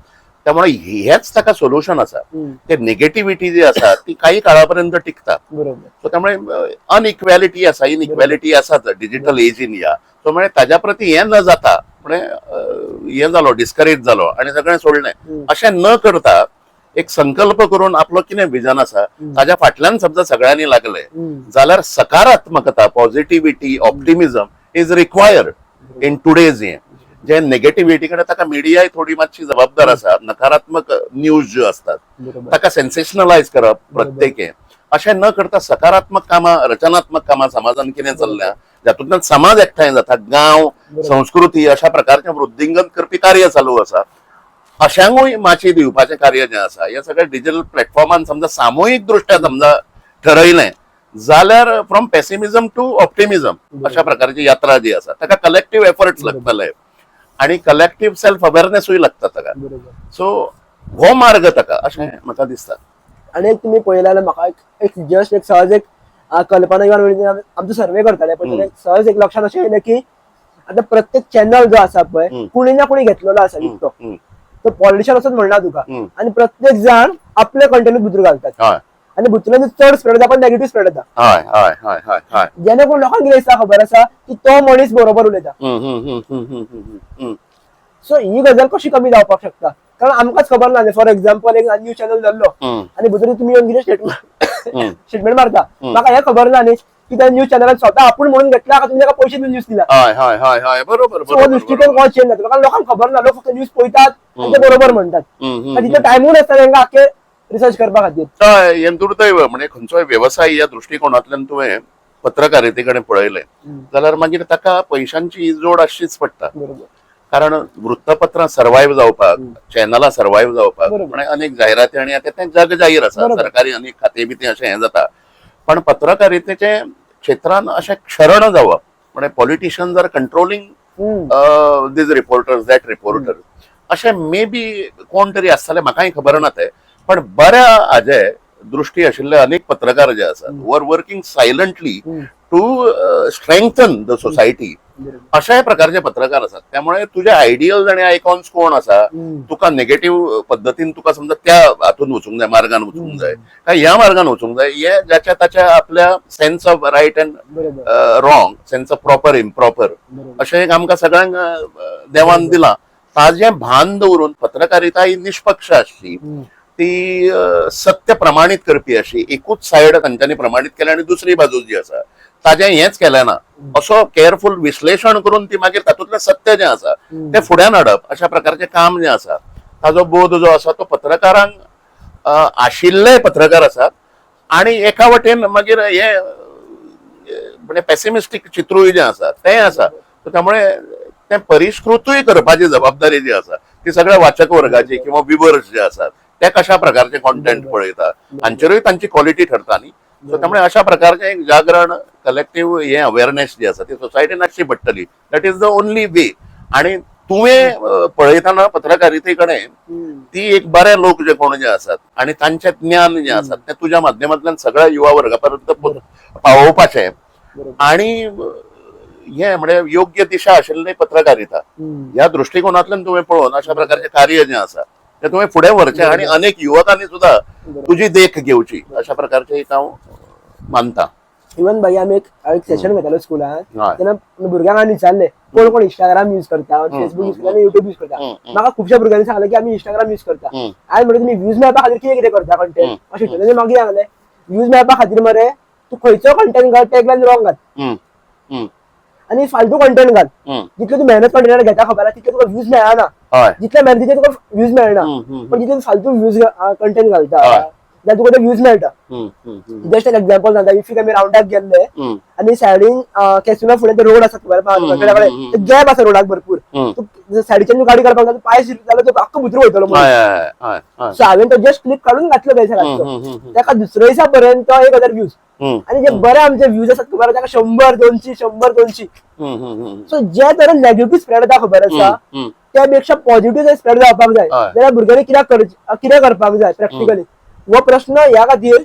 त्यामुळे हेच ताका सोल्युशन आसा. हम्म. ते निगेटिव्हिटी जी आसा ती काही काळापर्यंत टिकता. बरोबर. सो त्यामुळे अनइक्वॅलिटी आसा, इनइक्वॅलिटी आसाच डिजिटल एजीन या. सो म्हणजे ताज्या प्रती हें न जाता म्हणजे हें जालो डिस्करेज जालो आनी सगळें सोडलें अशें न करता एक संकल्प करून आपलो कितें विजन आसा ताज्या फाटल्यान समजा सगळ्यांनी लागले जाल्यार सकारात्मकता, positivity, optimism is required in today's हें. जे नेगेटिव्हिटी कडेन ताका मिडियाय थोडी मातशी जबाबदार आसा. नकारात्मक न्यूज ज्यो असतात बरोबर. ताका सेन्सेशनलायज करप प्रत्येके अशें न करता सकारात्मक कामां, रचनात्मक कामां समाजान कितें चल्ल्या जातूंतल्यान समाज एकठांय जाता, गांव, संस्कृती अशा प्रकारचे वृद्धिंगत करपी कार्य चालू आसा. अशांकूय माची दिवपाचें कार्य जें आसा हे सगळें डिजिटल प्लॅटफॉर्मान समजा सामुहीक दृश्ट्या समजा ठरयलें जाल्यार फ्रॉम पेसिमिझम टू ऑप्टिमिझम अशा प्रकारची यात्रा जी आसा ताका कलेक्टिव्ह एफर्ट्स लागतले आणि कलेक्टिव्ह सेल्फ अवेअरनेसूय लागता ताका. सो हो मार्ग ताका अशें म्हाका दिसता. आणि एक तुम्ही पळयला जाल्यार म्हाका एक जस्ट एक सहज एक कल्पना येवन म्हणजे आमचो सर्वे करताले पण ताका सहज एक लक्षात अशें येयलें की आता प्रत्येक चॅनल जो आसा पळय कोणी ना कोणी घेतलेलो आसा विकतो. तो पॉलिटिशियन असोच म्हणना तुका. आणि प्रत्येक जण आपले कंटेंट भितर घालतात आणि भितरल्यान चड स्प्रेड जाता पण नेगेटिव्ह स्प्रेड जाता. जेणे करून लोकांक कितें दिसता खबर आसा की तो मनीस बरोबर उलयता. सो ही गजाल कशी कमी जावपाक शकता कारण आमकांच खबर ना. फॉर एक्झाम्पल एक न्यूज चॅनल धरलो आणि भितर तुम्ही येवन कितें स्टेटमेंट मारता म्हाका हें खबर ना न्ही की त्या न्यूज चॅनलान स्वता आपूण म्हणून घेतला का तुम्ही ताका पयशे दिवन न्यूज दिला. बरोबर. सो दृष्टिकोन हो चेंज जाता कारण लोकांक खबर ना. लोक फक्त न्यूज पळयतात आणि ते बरोबर म्हणटात. तिथे टायमूय नासता तांकां आख्खे रिसर्च करपा खातीर. हय हें दुर्दैव म्हणजे खंयचोय व्यवसाय ह्या दृश्टिकोनांतल्यान तुवें पत्रकारिते कडेन पळयलें जाल्यार मागीर ताका पयशांची जोड आसचीच पडटा. कारण वृत्तपत्रां सर्वायव्ह जावपाक, चॅनलां सर्वायव्ह जावपाक म्हणजे अनेक जायराती आनी आतां तें जग जाहीर आसा. सरकारी अनेक खाते बिते अशें हें जाता. पण पत्रकारितेचे क्षेत्रान अशें क्षरण जावप म्हणजे politician are controlling these reporters that reporters अशें मे बी कोण तरी आसताले म्हाकाय खबर ना ते. पण बऱ्या हाजे दृश्टी आशिल्ले अनेक पत्रकार जे आसात वर working silently to strengthen the society अशाय प्रकारचे पत्रकार आसात. त्यामुळे तुझे आयडियल्स आणि आयकॉन्स कोण आसा तुका नेगेटिव्ह पद्धतीन तुका समजा त्या हातून वचूंक जाय, मार्गान वचूंक जाय काय ह्या मार्गान वचूंक जाय हे ज्याच्या ताच्या आपल्या sense of right and wrong, sense of proper improper अशें एक आमकां सगळ्यांक देवान दिला. ताजें भान दवरून पत्रकारिता ही निष्पक्ष आसची, ती सत्य प्रमाणित करपी अशी. एकूच सायड तांच्यांनी प्रमाणित केल्या आणि दुसरी बाजू जी आसा ताजें हेंच केलें ना. असो केअरफुल विश्लेषण करून ती मागीर तातूंतलें सत्य जें आसा तें फुड्यान हाडप अशा प्रकारचें काम जें आसा ताजो बोध जो आसा तो पत्रकारांक आशिल्ले पत्रकार आसात. आणि एका वटेन मागीर हे म्हणजे पेसिमिस्टीक चित्रूय जें आसा तें आसा. त्यामुळे तें परिष्कृतूय करपाची जबाबदारी जी आसा ती सगळ्या वाचक वर्गाची किंवा व्ह्युअर्स जे आसात ते कशा प्रकारचे कॉन्टेंट पळयता हांचेरूय तांची क्वॉलिटी ठरता न्ही. सो त्यामुळे अशा प्रकारचे एक जागरण कलेक्टिव्ह हे अवेअरनेस जी आसा ती सोसायटीन आसची पडटली. That is the only way. आणि तुवें पळयतना पत्रकारिते कडेन ती एक बरे लोक जे कोण जे आसात आणि तांचें ज्ञान जे आसात ते तुज्या माध्यमांतल्यान सगळ्या युवा वर्गापर्यंत पावोवपाचें आणि हे म्हणजे योग्य दिशा आशिल्ली पत्रकारिता ह्या दृष्टिकोनांतल्यान तुवें पळोवन अशा प्रकारचे कार्य जें आसा ते तुवें फुडें व्हरचें आणि अनेक युवकांनी सुद्धा तुजी देख घेवची अशा प्रकारचे एक हांव मानता. इवन भाई आम्ही एक सेशन घेतालो स्कुलान तेन्ना भुरग्यांक आमी विचारले कोण कोण इंस्टाग्राम यूज करता, फेसबुक यूज करता आनी युट्यूब यूज करता. म्हाका खुबश्या भुरग्यांनी सांगलें की आमी इंस्टाग्राम यूज करता. हांवें म्हणलें तुमी व्ह्यूज मेळपा खातीर कितें कितें करता कंटेंट अशें विचारलें. मागीर सांगलें व्ह्यूज मेळपा खातीर मरे तूं खंयचो कंटेंट घाल टॅगलायन रॉंग घाल आणि फालतू कंटेंट घाल. जितले तूं मेहनत कंटेंट घेता खबर आसा तितले तुका व्ह्यूज मेळना. जितले मेहनतीचे तुका व्ह्यूज मेळना. पण जितले फालतू व्ह्यूज कंटेंट घालता जाल्यार तुका ते व्ह्यूज मेळटा. जस्ट एक एक्झाम्पल सांगता. इफ आमी रावंडाक गेल्ले आणि सायडीन कॅसिनो फुडें ते रोड आसा गॅप आसा रोडाक भरपूर. तूं सायडीच्यान गाडी काडपाक जाय पांय स्लीप जाल्यार तो आख्खो भितर वयतलो. सो हांवें तो जस्ट क्लिक काडून घातलो बेसाराचो. ताका दुसऱ्या दिसा पर्यंत 1000 व्ह्यूज आणि जे बरे आमचे व्ह्यूज आसात खबर आसा ताका 100-200. सो जे तरेन नेगेटिव्ह स्प्रेड जाता खबर आसा त्या पेक्षा पॉझिटिव्ह स्प्रेड जावपाक जाय जाल्यार भुरग्यांनी कित्याक करपाक जाय प्रॅक्टिकली हो प्रश्न ह्या खातीर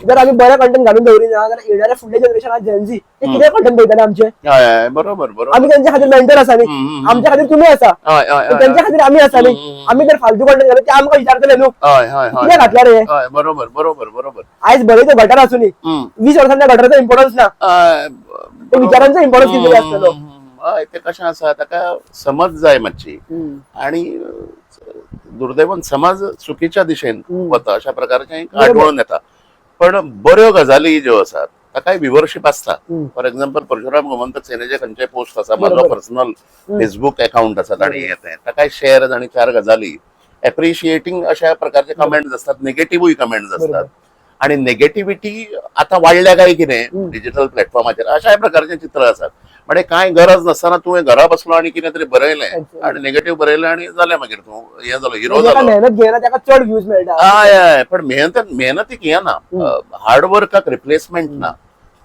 जर आम्ही बरं कंटेंट घालून दवरी ना जाल्यार येणाऱ्या फुडल्या जनरेशनात जेन्झी ते कितें कंटेंट पळयतले आमचे. हय बरोबर बरोबर. आम्ही त्यांच्या खातीर मेंटर आसा न्ही, आमच्या खातीर तुम्ही आसा, हय हय हय त्यांच्या खातीर आम्ही आसा न्ही. आम्ही जर फालतू कंटेंट घालून ते आमकां विचारतले न्हू हय हय हय कित्याक घातल्या रे. हय बरोबर बरोबर बरोबर. आयज भले तो गटार आसूं न्ही, 20 वर्सांच्या गटाराचो इम्पॉर्टन्स ना, ते विचारांचो इम्पॉर्टन्स कितें आसतलो. हय ते कशें आसा ताका समज जाय मातशी, आणि दुर्दैवान समाज चुकीच्या दिशेन वता अशा प्रकारचे आढळून येता. पण बऱ्यो गजाली ज्यो आसात ताकाय व्ह्यूवरशीप आसता. फॉर एक्झाम्पल परशुराम गोमंतक सेनेचे खंयचे पोस्ट आसा, म्हाजो पर्सनल फेसबुक अकाउंट आसा ताणी येते ताकाय शेअर आणि 4 गजाली एप्रिशिएटिंग अशा प्रकारचे कमेंट्स असतात, नेगेटिव्हय कमेंट्स असतात. आणि नेगेटिव्हिटी आता वाढल्या काय कितें डिजिटल प्लॅटफॉर्माचेर अशा प्रकारचे चित्र आसात. म्हणजे काय गरज नसताना तुवें घरा बसलो आणि कितें तरी बरयलें आणि नेगेटिव्ह बरयलें आणि जालें मागीर तूं हें जालो हिरो जालो. मेहनत घेना ताका चड व्ह्यूज मेळटा. हय हय पण मेहनतीक हें ना, हार्डवर्काक रिप्लेसमेंट ना.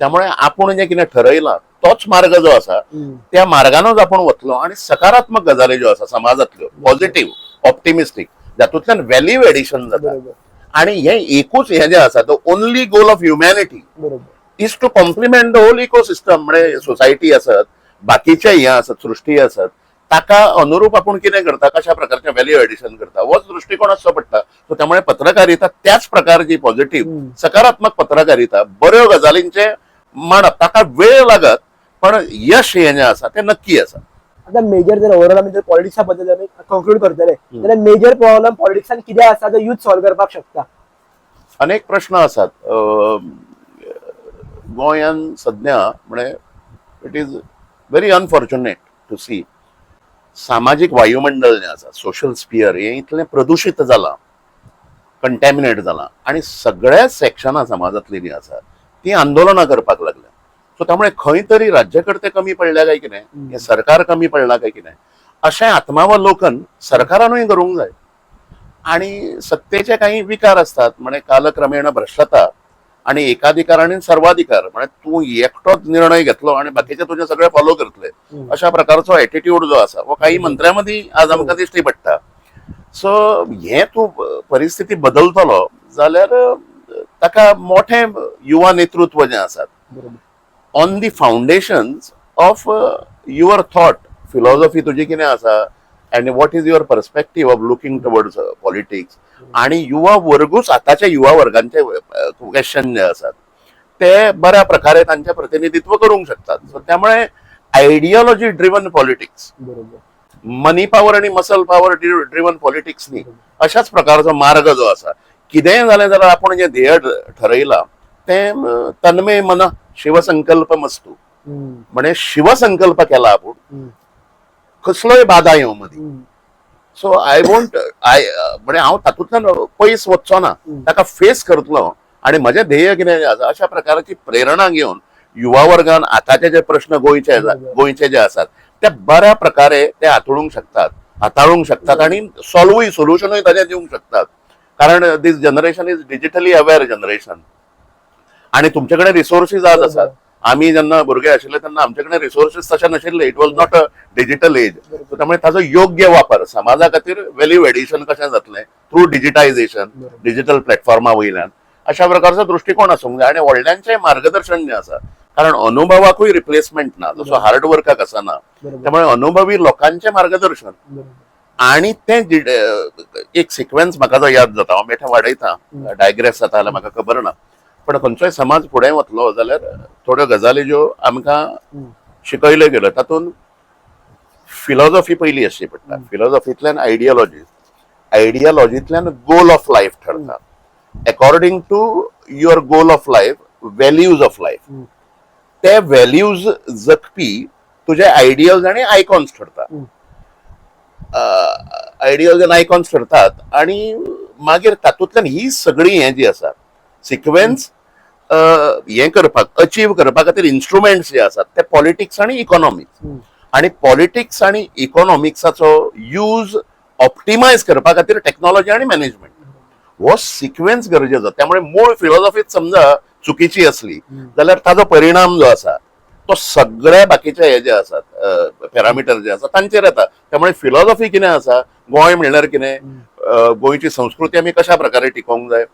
त्यामुळे आपण जे कितें ठरयलां तोच मार्ग जो आसा त्या मार्गानूच आपण वतलो आणि सकारात्मक गजाली ज्यो आसा समाजांतल्यो पॉझिटिव्ह ऑप्टिमिस्टिक जातूंतल्यान व्हॅल्यू एडिशन जाता. आणि हे एकूच हे जे आसा तो only goal of humanity is to complement the whole ecosystem. म्हणजे सोसायटी आसत, बाकीचे हे आसत, सृष्टी आसत, ताका अनुरूप आपण कितें करता, कशा प्रकारचे व्हॅल्यू एडिशन करता होच दृष्टिकोन आसचो पडटा. सो त्यामुळे पत्रकारिता त्याच प्रकारची पॉझिटिव्ह सकारात्मक पत्रकारिता बऱ्यो गजालींचे मांडप ताका वेळ लागत, पण यश हे जे आसा ते नक्की आसा. आता मेजर जर ओव्हरऑल आमी जर पॉलिटिक्सा बद्दल आमी कन्क्लूड करतले जाल्यार मेजर प्रॉब्लेम पॉलिटिक्सान कितें आसा जो यूथ सॉल्व करपाक शकता. अनेक प्रश्न आसात गोंयान सध्या. म्हणजे it is very unfortunate to see सामाजिक वायुमंडळ जे आसा, सोशल स्पियर हे इतलें प्रदूषित जाला, कंटॅमिनेट जाला, आणि सगळ्याच सेक्शनां समाजांतली जी आसा ती आंदोलनां करपाक लागल्या. सो त्यामुळे खंय तरी राज्यकर्ते कमी पडल्या काय कितें, हे सरकार कमी पडला काय कितें अशें आत्मावलोकन सरकारानूय करूंक जाय. आणि सत्तेचे काही विकार असतात, म्हणजे कालक्रमेण भ्रष्टता आणि एकाधिकार आणि सर्वाधिकार. म्हणजे तू एकटोच निर्णय घेतलो आणि बाकीचे तुझे सगळे फॉलो करतले अशा प्रकारचो एटिट्यूड जो आसा वो काही मंत्र्यामध्ये आज आमकां दिश्टी पडटा. सो हे तू परिस्थिती बदलतलो जाल्यार ताका मोठे युवा नेतृत्व जे आसात on the foundations of your thought, philosophy तुजी कितें आसा and what is your perspective of looking towards politics. आणि युवा वर्गूच आताच्या युवा वर्गांचे क्वेश्चन जे असतात ते बऱ्या प्रकारे त्यांचे प्रतिनिधित्व करूंक शकतात. सो त्यामुळे आयडियोलॉजी ड्रिव्हन पॉलिटिक्स, मनी पॉवर आणि मसल पॉवर ड्रिव्हन पॉलिटिक्स न्ही, अशाच प्रकारचो मार्ग जो आसा. कितेंय जालें जाल्यार आपण जे ध्येय ठरयलां ते तन्मे मन शिवसंकल्प मस्तू, म्हणजे शिवसंकल्प केला आपण कसलोय बाधा येवं मदीं. सो आय वोंट म्हणजे हांव तातूंतल्यान पयस वचचो ना, ताका फेस करतलो. आणि म्हजें ध्येय कितें आसा अशा प्रकारची प्रेरणा घेवन युवा वर्गान आताचे जे प्रश्न गोंयचे जे आसात ते बऱ्या प्रकारे ते हाताळूंक शकतात आणि सोल्युशनूय ताजें दिवंक शकतात. कारण this generation is digitally aware generation आणि तुमचे कडेन रिसोर्सीस आज आसात. आम्ही जेन्ना भुरगे आशिल्ले तेन्ना आमचे कडेन रिसोर्सीस तशे नाशिल्ले. It was not a digital age. त्यामुळे ताचो योग्य वापर समाजा खातीर व्हॅल्यू एडिशन कशें जातलें थ्रू डिजिटायझेशन, डिजिटल प्लॅटफॉर्मा वयल्यान अशा प्रकारचो दृष्टिकोन आसूंक जाय. आणि व्हडल्यांचें मार्गदर्शन जें आसा, कारण अनुभवाकूय रिप्लेसमेंट ना जसो हार्ड वर्काक आसना. त्यामुळे अनुभवी लोकांचें मार्गदर्शन आणि ते एक सिक्वेन्स म्हाका जो याद जाता, हांव बेठा वाडयता, डायग्रेस जाता जाल्यार म्हाका खबर ना, पण खंयचोय समाज फुडें वतलो जाल्यार थोड्यो गजाली ज्यो आमकां शिकयल्यो गेल्यो तातूंत फिलॉसॉफी पयली आसची पडटा. फिलॉसॉफींतल्यान आयडियोलॉजींतल्यान गोल ऑफ लायफ ठरता. According to your goal of life, values of life, ते व्हॅल्यूज जगपी तुझे आयडियल्स आणि आयकॉन्स ठरतात. आयडियल्स आणि आयकॉन्स ठरतात आणि मागीर तातूंतल्यान ही सगळी हें जी आसा सिक्वेन्स हें करपाक अचीव करपा खातीर इन्स्ट्रुमेंट्स जे आसात ते पॉलिटिक्स आणि इकॉनॉमिक्स. आणि पॉलिटिक्स आणि इकॉनॉमिक्साचो यूज ऑप्टिमायज करपा खातीर टेक्नॉलॉजी आणि मॅनेजमेंट हो सिक्वेन्स गरजेचो. त्यामुळे मूळ फिलॉसॉफीच समजा चुकीची असली जाल्यार ताचो परिणाम जो आसा तो सगळ्या बाकीचे हे जे आसात पॅरामिटर जे आसा तांचेर येता. त्यामुळे फिलॉसॉफी कितें आसा, गोंय म्हणल्यार कितें, गोंयची संस्कृती आमी कशा प्रकारे टिकोवंक जाय,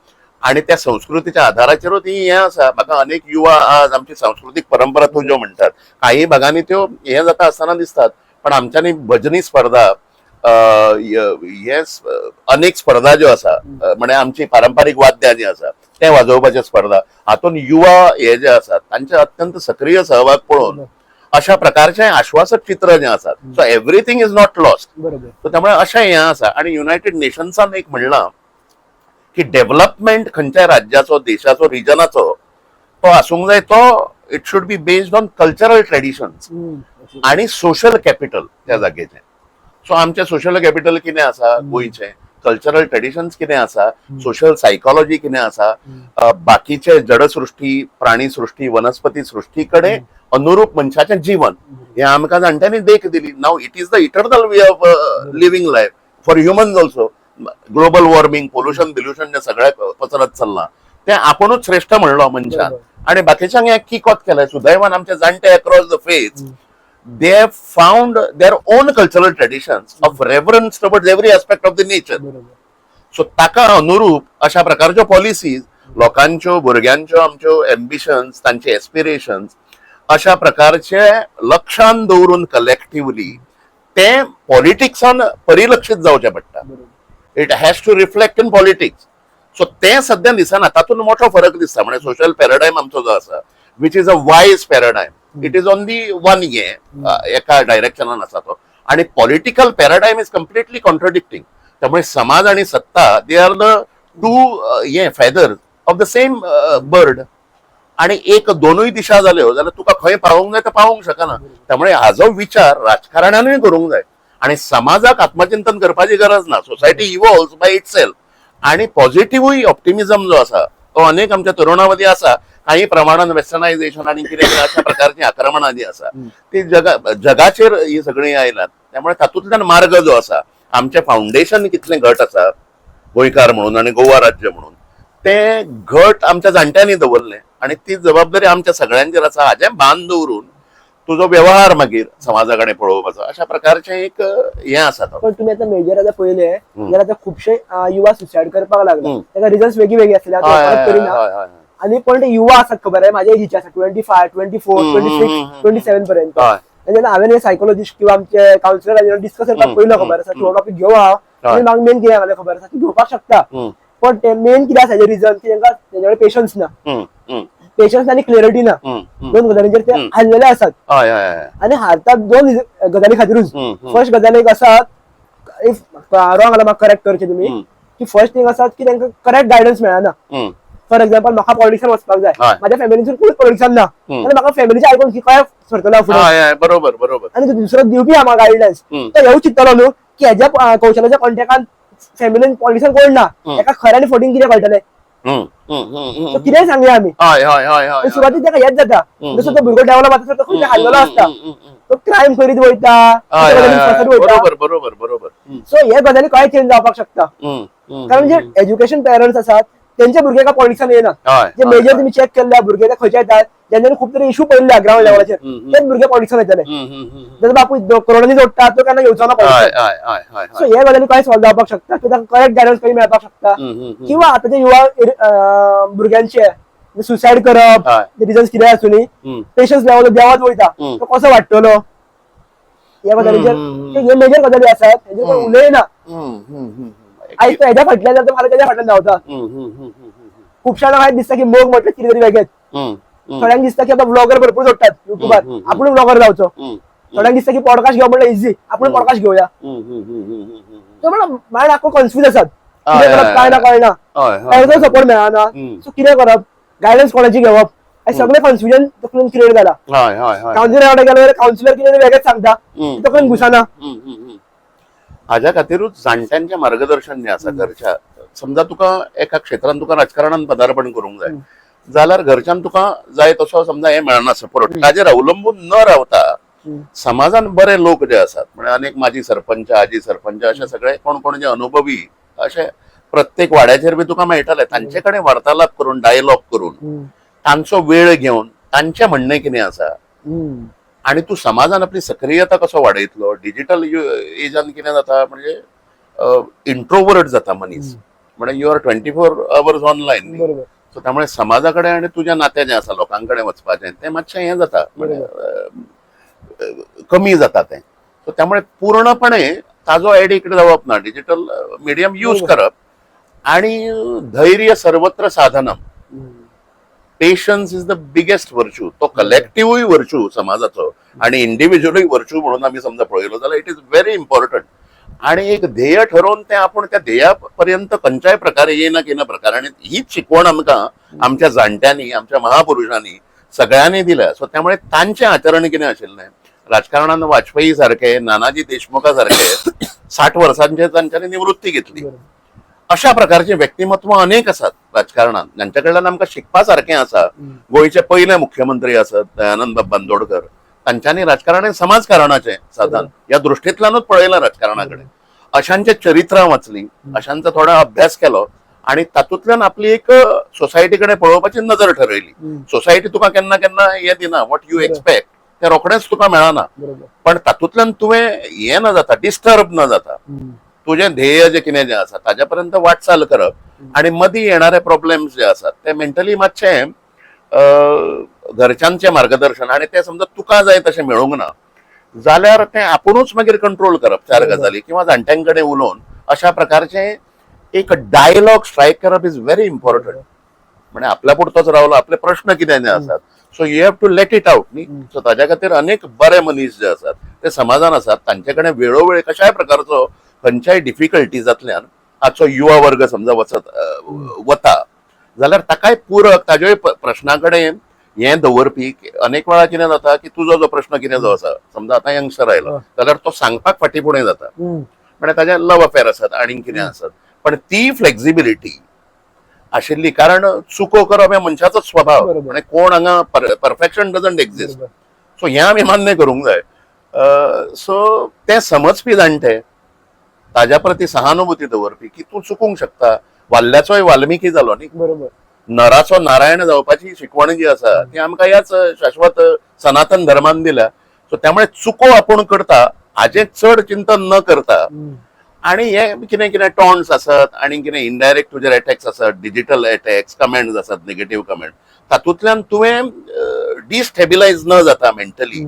आणि त्या संस्कृतीच्या आधाराचेर ती हें आसा. म्हाका अनेक युवा आज आमची सांस्कृतिक परंपरा तूं ज्यो म्हणटात काही भागांनी त्यो हें जाता आसतना दिसतात, पण आमच्यांनी भजनी स्पर्धा अनेक स्पर्धा ज्यो आसा म्हणजे आमची पारंपारीक वाद्यां जी आसा ते वाजोवपाच्या स्पर्धा हातून युवा हे जे आसात तांचे अत्यंत सक्रिय सहभाग पळोवन अशा प्रकारचे आश्वासक चित्र जे आसात. So everything is not lost. So त्यामुळे अशें हें आसा. आणि युनायटेड नेशन्सान एक म्हणलां की डेव्हलपमेंट खंयच्याय राज्याचो देशाचो रिजनाचो तो आसूंक जाय तो it should be based on cultural traditions आणि सोशल कॅपिटल त्या जागेचें. सो आमचे सोशल कॅपिटल कितें आसा गोंयचें, कल्चरल ट्रेडिशन्स कितें आसा, सोशल सायकोलॉजी कितें आसा, बाकीचे जडसृष्टी प्राणीसृष्टी वनस्पती सृष्टी कडेन अनुरूप मनशाचें जीवन हें आमकां जाणट्यांनी देख दिली. Now it is the eternal way of living life for humans also. Global warming pollution बिल्युशन जे सगळ्याक पसरत चल्लां तें आपुणूच श्रेष्ठ म्हणलो मनशान आणि बाकीच्यांक हें किकोत केलें. सुदैवान आमचे जाणटे across the faiths they have found their own cultural traditions of reverence towards every aspect of the nature. So ताका अनुरूप अशा प्रकारच्यो पॉलिसीज लोकांच्यो भुरग्यांच्यो आमच्यो एम्बिशन्स तांचे एस्पिरेशन्स अशा प्रकारचे लक्षान दवरून कलेक्टिव्हली ते पॉलिटिक्सान परिलक्षित जावचे पडटा. It has to reflect in politics. So ते सध्या दिसना. तातूंत मोठो फरक दिसता. म्हणजे सोशल पॅराडायम आमचो जो आसा which is a wise paradigm. It is on the one एका डायरेक्शनान आसा तो. आणि political paradigm is completely contradicting. त्यामुळे समाज आणि सत्ता they are the two feathers of the same bird. आणि एक दोनूय दिशा जाल्यो जाल्यार तुका खंय पावूंक जाय तर पावूंक शकना. त्यामुळे हाजो विचार राजकारण्यांनीय करूंक जाय आणि समाजाक आत्मचिंतन करपाची गरज ना. Society evolves by itself. आणि पॉझिटिव्हूय ऑप्टिमिझम जो आसा तो अनेक आमच्या तरुणावधी आसा. काही प्रमाणात वेस्टर्नायझेशन आणि कितें अशा प्रकारची आक्रमणां जी आसा ती जगाचेर ही सगळी आयल्यात. त्यामुळे तातूंतल्यान मार्ग जो आसा आमचे फाउंडेशन कितलें घट आसा गोंयकार म्हणून आणि गोवा राज्य म्हणून ते घट आमच्या जाणट्यांनी दवरले आणि ती जबाबदारी आमच्या सगळ्यांचेर आसा. हाजें भान दवरून तुजो व्यवहार मागीर समाजा कडेन पळोवपाचो अशा प्रकारचें एक हें आसा. पण तुम्ही आता मेजर आता पळयले जाल्यार आता खुबशे युवा सुसायड करपाक लागले. ताका रिजन्स वेगळी वेगळी आसले आणि पण ते युवा आसात खबर आहे माझ्या एजीचे आसा 25, 24, 26, 27 पर्यंत. जेन्ना हांवें हे सायकोलॉजिस्ट किंवा आमचे काउन्सिलर डिस्कस करपाक पयलो खबर आसा की हो टॉपिक घेवं हांव आनी म्हाका मेन कितें सांगलें खबर आसा की घेवपाक शकता. पण ते मेन कितें आसा रिजन की तांकां तेंचे कडेन पेशन्स ना. पेशन्स आणि क्लिअरिटी ना. दोन गजालींचेर ते हारलेले आसात. आणि हारतात दोन गजाली खातीरूच. फर्स्ट गजाल एक आसात इफ रॉंग आला म्हाका करेक्ट करचे तुमी की फर्स्ट थिंग आसात की तांकां करेक्ट गायडन्स मेळना. फॉर एक्झाम्पल म्हाका पॉलिटिक्सान वचपाक जाय माझ्या फॅमिलीसून कोणूच पॉलिटिक्सान ना आनी म्हाका फॅमिलीचे आयकून की काय सरतलो फुडें. बरोबर बरोबर. आनी दुसरो दिवपी आहा म्हाका गायडन्स तो हेवूच चिंतलो न्हू की हेज्या कौशल्याच्या कॉन्टेक्टान फॅमिलीन पॉलिटिक्सान कोण ना एका खऱ्यानी फोटींग कितें कळटलें कितेंय सांगया आमी. सुरवातीक ताका हेच जाता. जसो तो भुरगो डेव्हलप जाता तो खंय हारलेलो आसता तो क्रायम करीत वयता. सो हे गजाली काय चेंज जावपाक शकता कारण जे एज्युकेशन पेरंट्स आसात त्यांचे भुरगे का पॉलिटिक्सान येना. जे मेजर तुम्ही चेक केल्ले भुरगे ते खंयचे येतात जेन्ना खूप तरी इश्यू पडले ग्राउंड लेवलाचेर तेच भुरगे पॉलिटिक्सान येतले. जसं बापूय करोनानी जोडटा तो केन्ना येवचो ना पॉलिटिक्सान. सो हे गजाली काय सॉल्व जावपाक शकता की ताका करेक्ट गायडन्स खंय मेळपाक शकता किंवा आतांचे युवा भुरग्यांचे सुसायड करप रिजन्स कितें आसूनी पेशन्स लेवल देवाच वयता तो कसो वाडटलो ह्या गजालीचेर हे मेजर गजाली आसात हेजेर कोण उलयना. आयज तो हेज्या फाटल्यान जाता फाल्यां तेज्या फाटल्यान धांवता. खुबशांक माहित दिसता की मोग म्हटलं कितें तरी वेगळेच. थोड्यांक दिसता की आता ब्लॉगर भरपूर जोडटात युट्यूबार आपूण ब्लॉगर जावचो. थोड्यांक दिसता की पॉडकास्ट घेवप म्हणल्यार इझी आपूण पॉडकास्ट घेवया. तो मायंड आख्खो कन्फ्यूज आसात कितें करप काय ना कळना ताचो सपोर्ट मेळना. सो कितें करप गायडन्स कोणाची घेवप हे सगळें कन्फ्युजन तकलेन क्रिएट जाला. काउन्सिलर कडेन गेलो काउन्सिलर कितें वेगळेच सांगता तकलेन घुसना. हाज्या खातीरूच जाणट्यांचें मार्गदर्शन जें आसा घरच्या समजा तुका एका क्षेत्रांत तुका राजकारणान पदार्पण करूंक जाय जाल्यार घरच्यान तुका जाय तसो समजा हे मेळना सपोर्ट. ताजेर अवलंबून न रावता समाजान बरे लोक जे आसात म्हणजे अनेक माजी सरपंच आजी सरपंच अशे सगळे कोण कोण जे अनुभवी अशे प्रत्येक वाड्याचेर बी तुका मेळटले. तांचे कडेन वार्तालाप करून डायलॉग करून तांचो वेळ घेवन तांचें म्हणणें कितें आसा आणि तू समाजान आपली सक्रियता कसो वाडयतलो. डिजिटल एजान कितें जाता म्हणजे इंट्रोवर्ट जाता मनीस म्हणजे यू आर 24 hours ऑनलाईन. बरोबर सो त्यामुळे समाजाकडे आणि तुझ्या नात्या जें आसा लोकांकडे वचपाचें तें मातशें हें जाता, कमी जाता तें. सो त्यामुळे पूर्णपणे ताजो एडिक्ट जावप ना, डिजिटल मिडियम यूज बरोबर. करप आणि धैर्य सर्वत्र साधनम. Patience is the biggest virtue. तो कलेक्टिव्हय वर्च्यू समाजाचो आणि इंडिव्हिज्युअली वर्च्यू म्हणून आम्ही समजा पळयलो जाल्यार इट इज व्हेरी इम्पॉर्टंट. आणि एक ध्येय ठरवून ते आपण त्या ध्येयापर्यंत खंयच्याय प्रकारे येना केना प्रकारे, आणि हीच शिकवण आमकां आमच्या जाणट्यांनी आमच्या महापुरुषांनी सगळ्यांनी दिल्या. सो त्यामुळे तांचें आचरण कितें आशिल्लें, राजकारणान वाजपेयी सारखे, नानाजी देशमुखा सारखे 60 वर्सांचे तांच्यांनी निवृत्ती घेतली. अशा प्रकारचे व्यक्तिमत्व अनेक असतात राजकारणात ज्यांच्या कडल्यान आमकां शिकपा सारखें आसा. गोंयचे पहिले मुख्यमंत्री आसत दयानंद बांदोडकर, तांच्यांनी राजकारण हे समाजकारणाचें साधन या दृश्टींतल्यानूच पळयलां राजकारणाकडे. अशांचे चरित्रां वाचलीं, अशांचो थोडो अभ्यास केलो आणि तातूंतल्यान आपली एक सोसायटी कडेन पळोवपाची नजर ठरयली. सोसायटी तुका केन्ना केन्ना हे दिना, वॉट यू एक्सपेक्ट तें रोखडेंच तुका मेळना, पण तातूंतल्यान तुवें हें न जाता, डिस्टर्ब न जाता. तुझें ध्येय जे कितें जें आसा ताच्या पर्यंत वाटचाल करप आणि मदीं येणारे प्रॉब्लेम्स जे आसात ते मेंटली मातशें घरच्यांचें मार्गदर्शन आणि ते समजा तुका जाय तशें मेळूंक ना जाल्यार तें आपुणूच मागीर कंट्रोल करप. 4 गजाली किंवा जाणट्यां कडेन उलोवन अशा प्रकारचे एक डायलॉग स्ट्रायक करप इज व्हेरी इम्पॉर्टंट. म्हणजे आपल्या पुरतोच रावलो, आपले प्रश्न कितें जे आसात so you have to let it out न्ही. सो ताच्या खातीर अनेक बरे मनीस जे आसात ते समाजान आसात, तांचे कडेन वेळोवेळी कशाय प्रकारचो खंयच्याय डिफिकल्टीजांतल्यान आजचो युवा वर्ग समजा वता जाल्यार ताकाय पूरक ताज्योय प्रश्ना कडेन हें दवरपी. अनेक वेळा कितें जाता की तुजो जो प्रश्न कितें जो आसा समजा आतां यंगस्टर आयलो जाल्यार तो सांगपाक फाटीं फुडें जाता, म्हणजे ताजे लव अफेअर आसात आनीक कितें आसत, पण ती फ्लेक्झिबिलिटी आशिल्ली. कारण चुको करप हे मनशाचोच स्वभाव, म्हणजे कोण हांगा परफेक्शन डजंट एक्झिस्ट. सो हें आमी मान्य करूंक जाय. सो ते समजपी जाणटे, ताज्या प्रती सहानुभूती दवरपी की तूं चुकूंक शकता. वाल्ल्याचोय वाल्मिकी जालो न्ही, नराचो नारायण जावपाची शिकवण जी आसा ती आमकां ह्याच शाश्वत सनातन धर्मान दिल्या. सो त्यामुळे चुको आपूण करता हाचें चड चिंतन न करता आणि हे कितें कितें टॉन्ट्स आसत आणि कितें इनडायरेक्ट तुजेर अटॅक्स आसत, डिजिटल अटॅक्स, कमेंट्स आसत, नेगेटिव्ह कमेंट, तातूंतल्यान तुवें डिस्टेबिलायज न जाता मेंटली.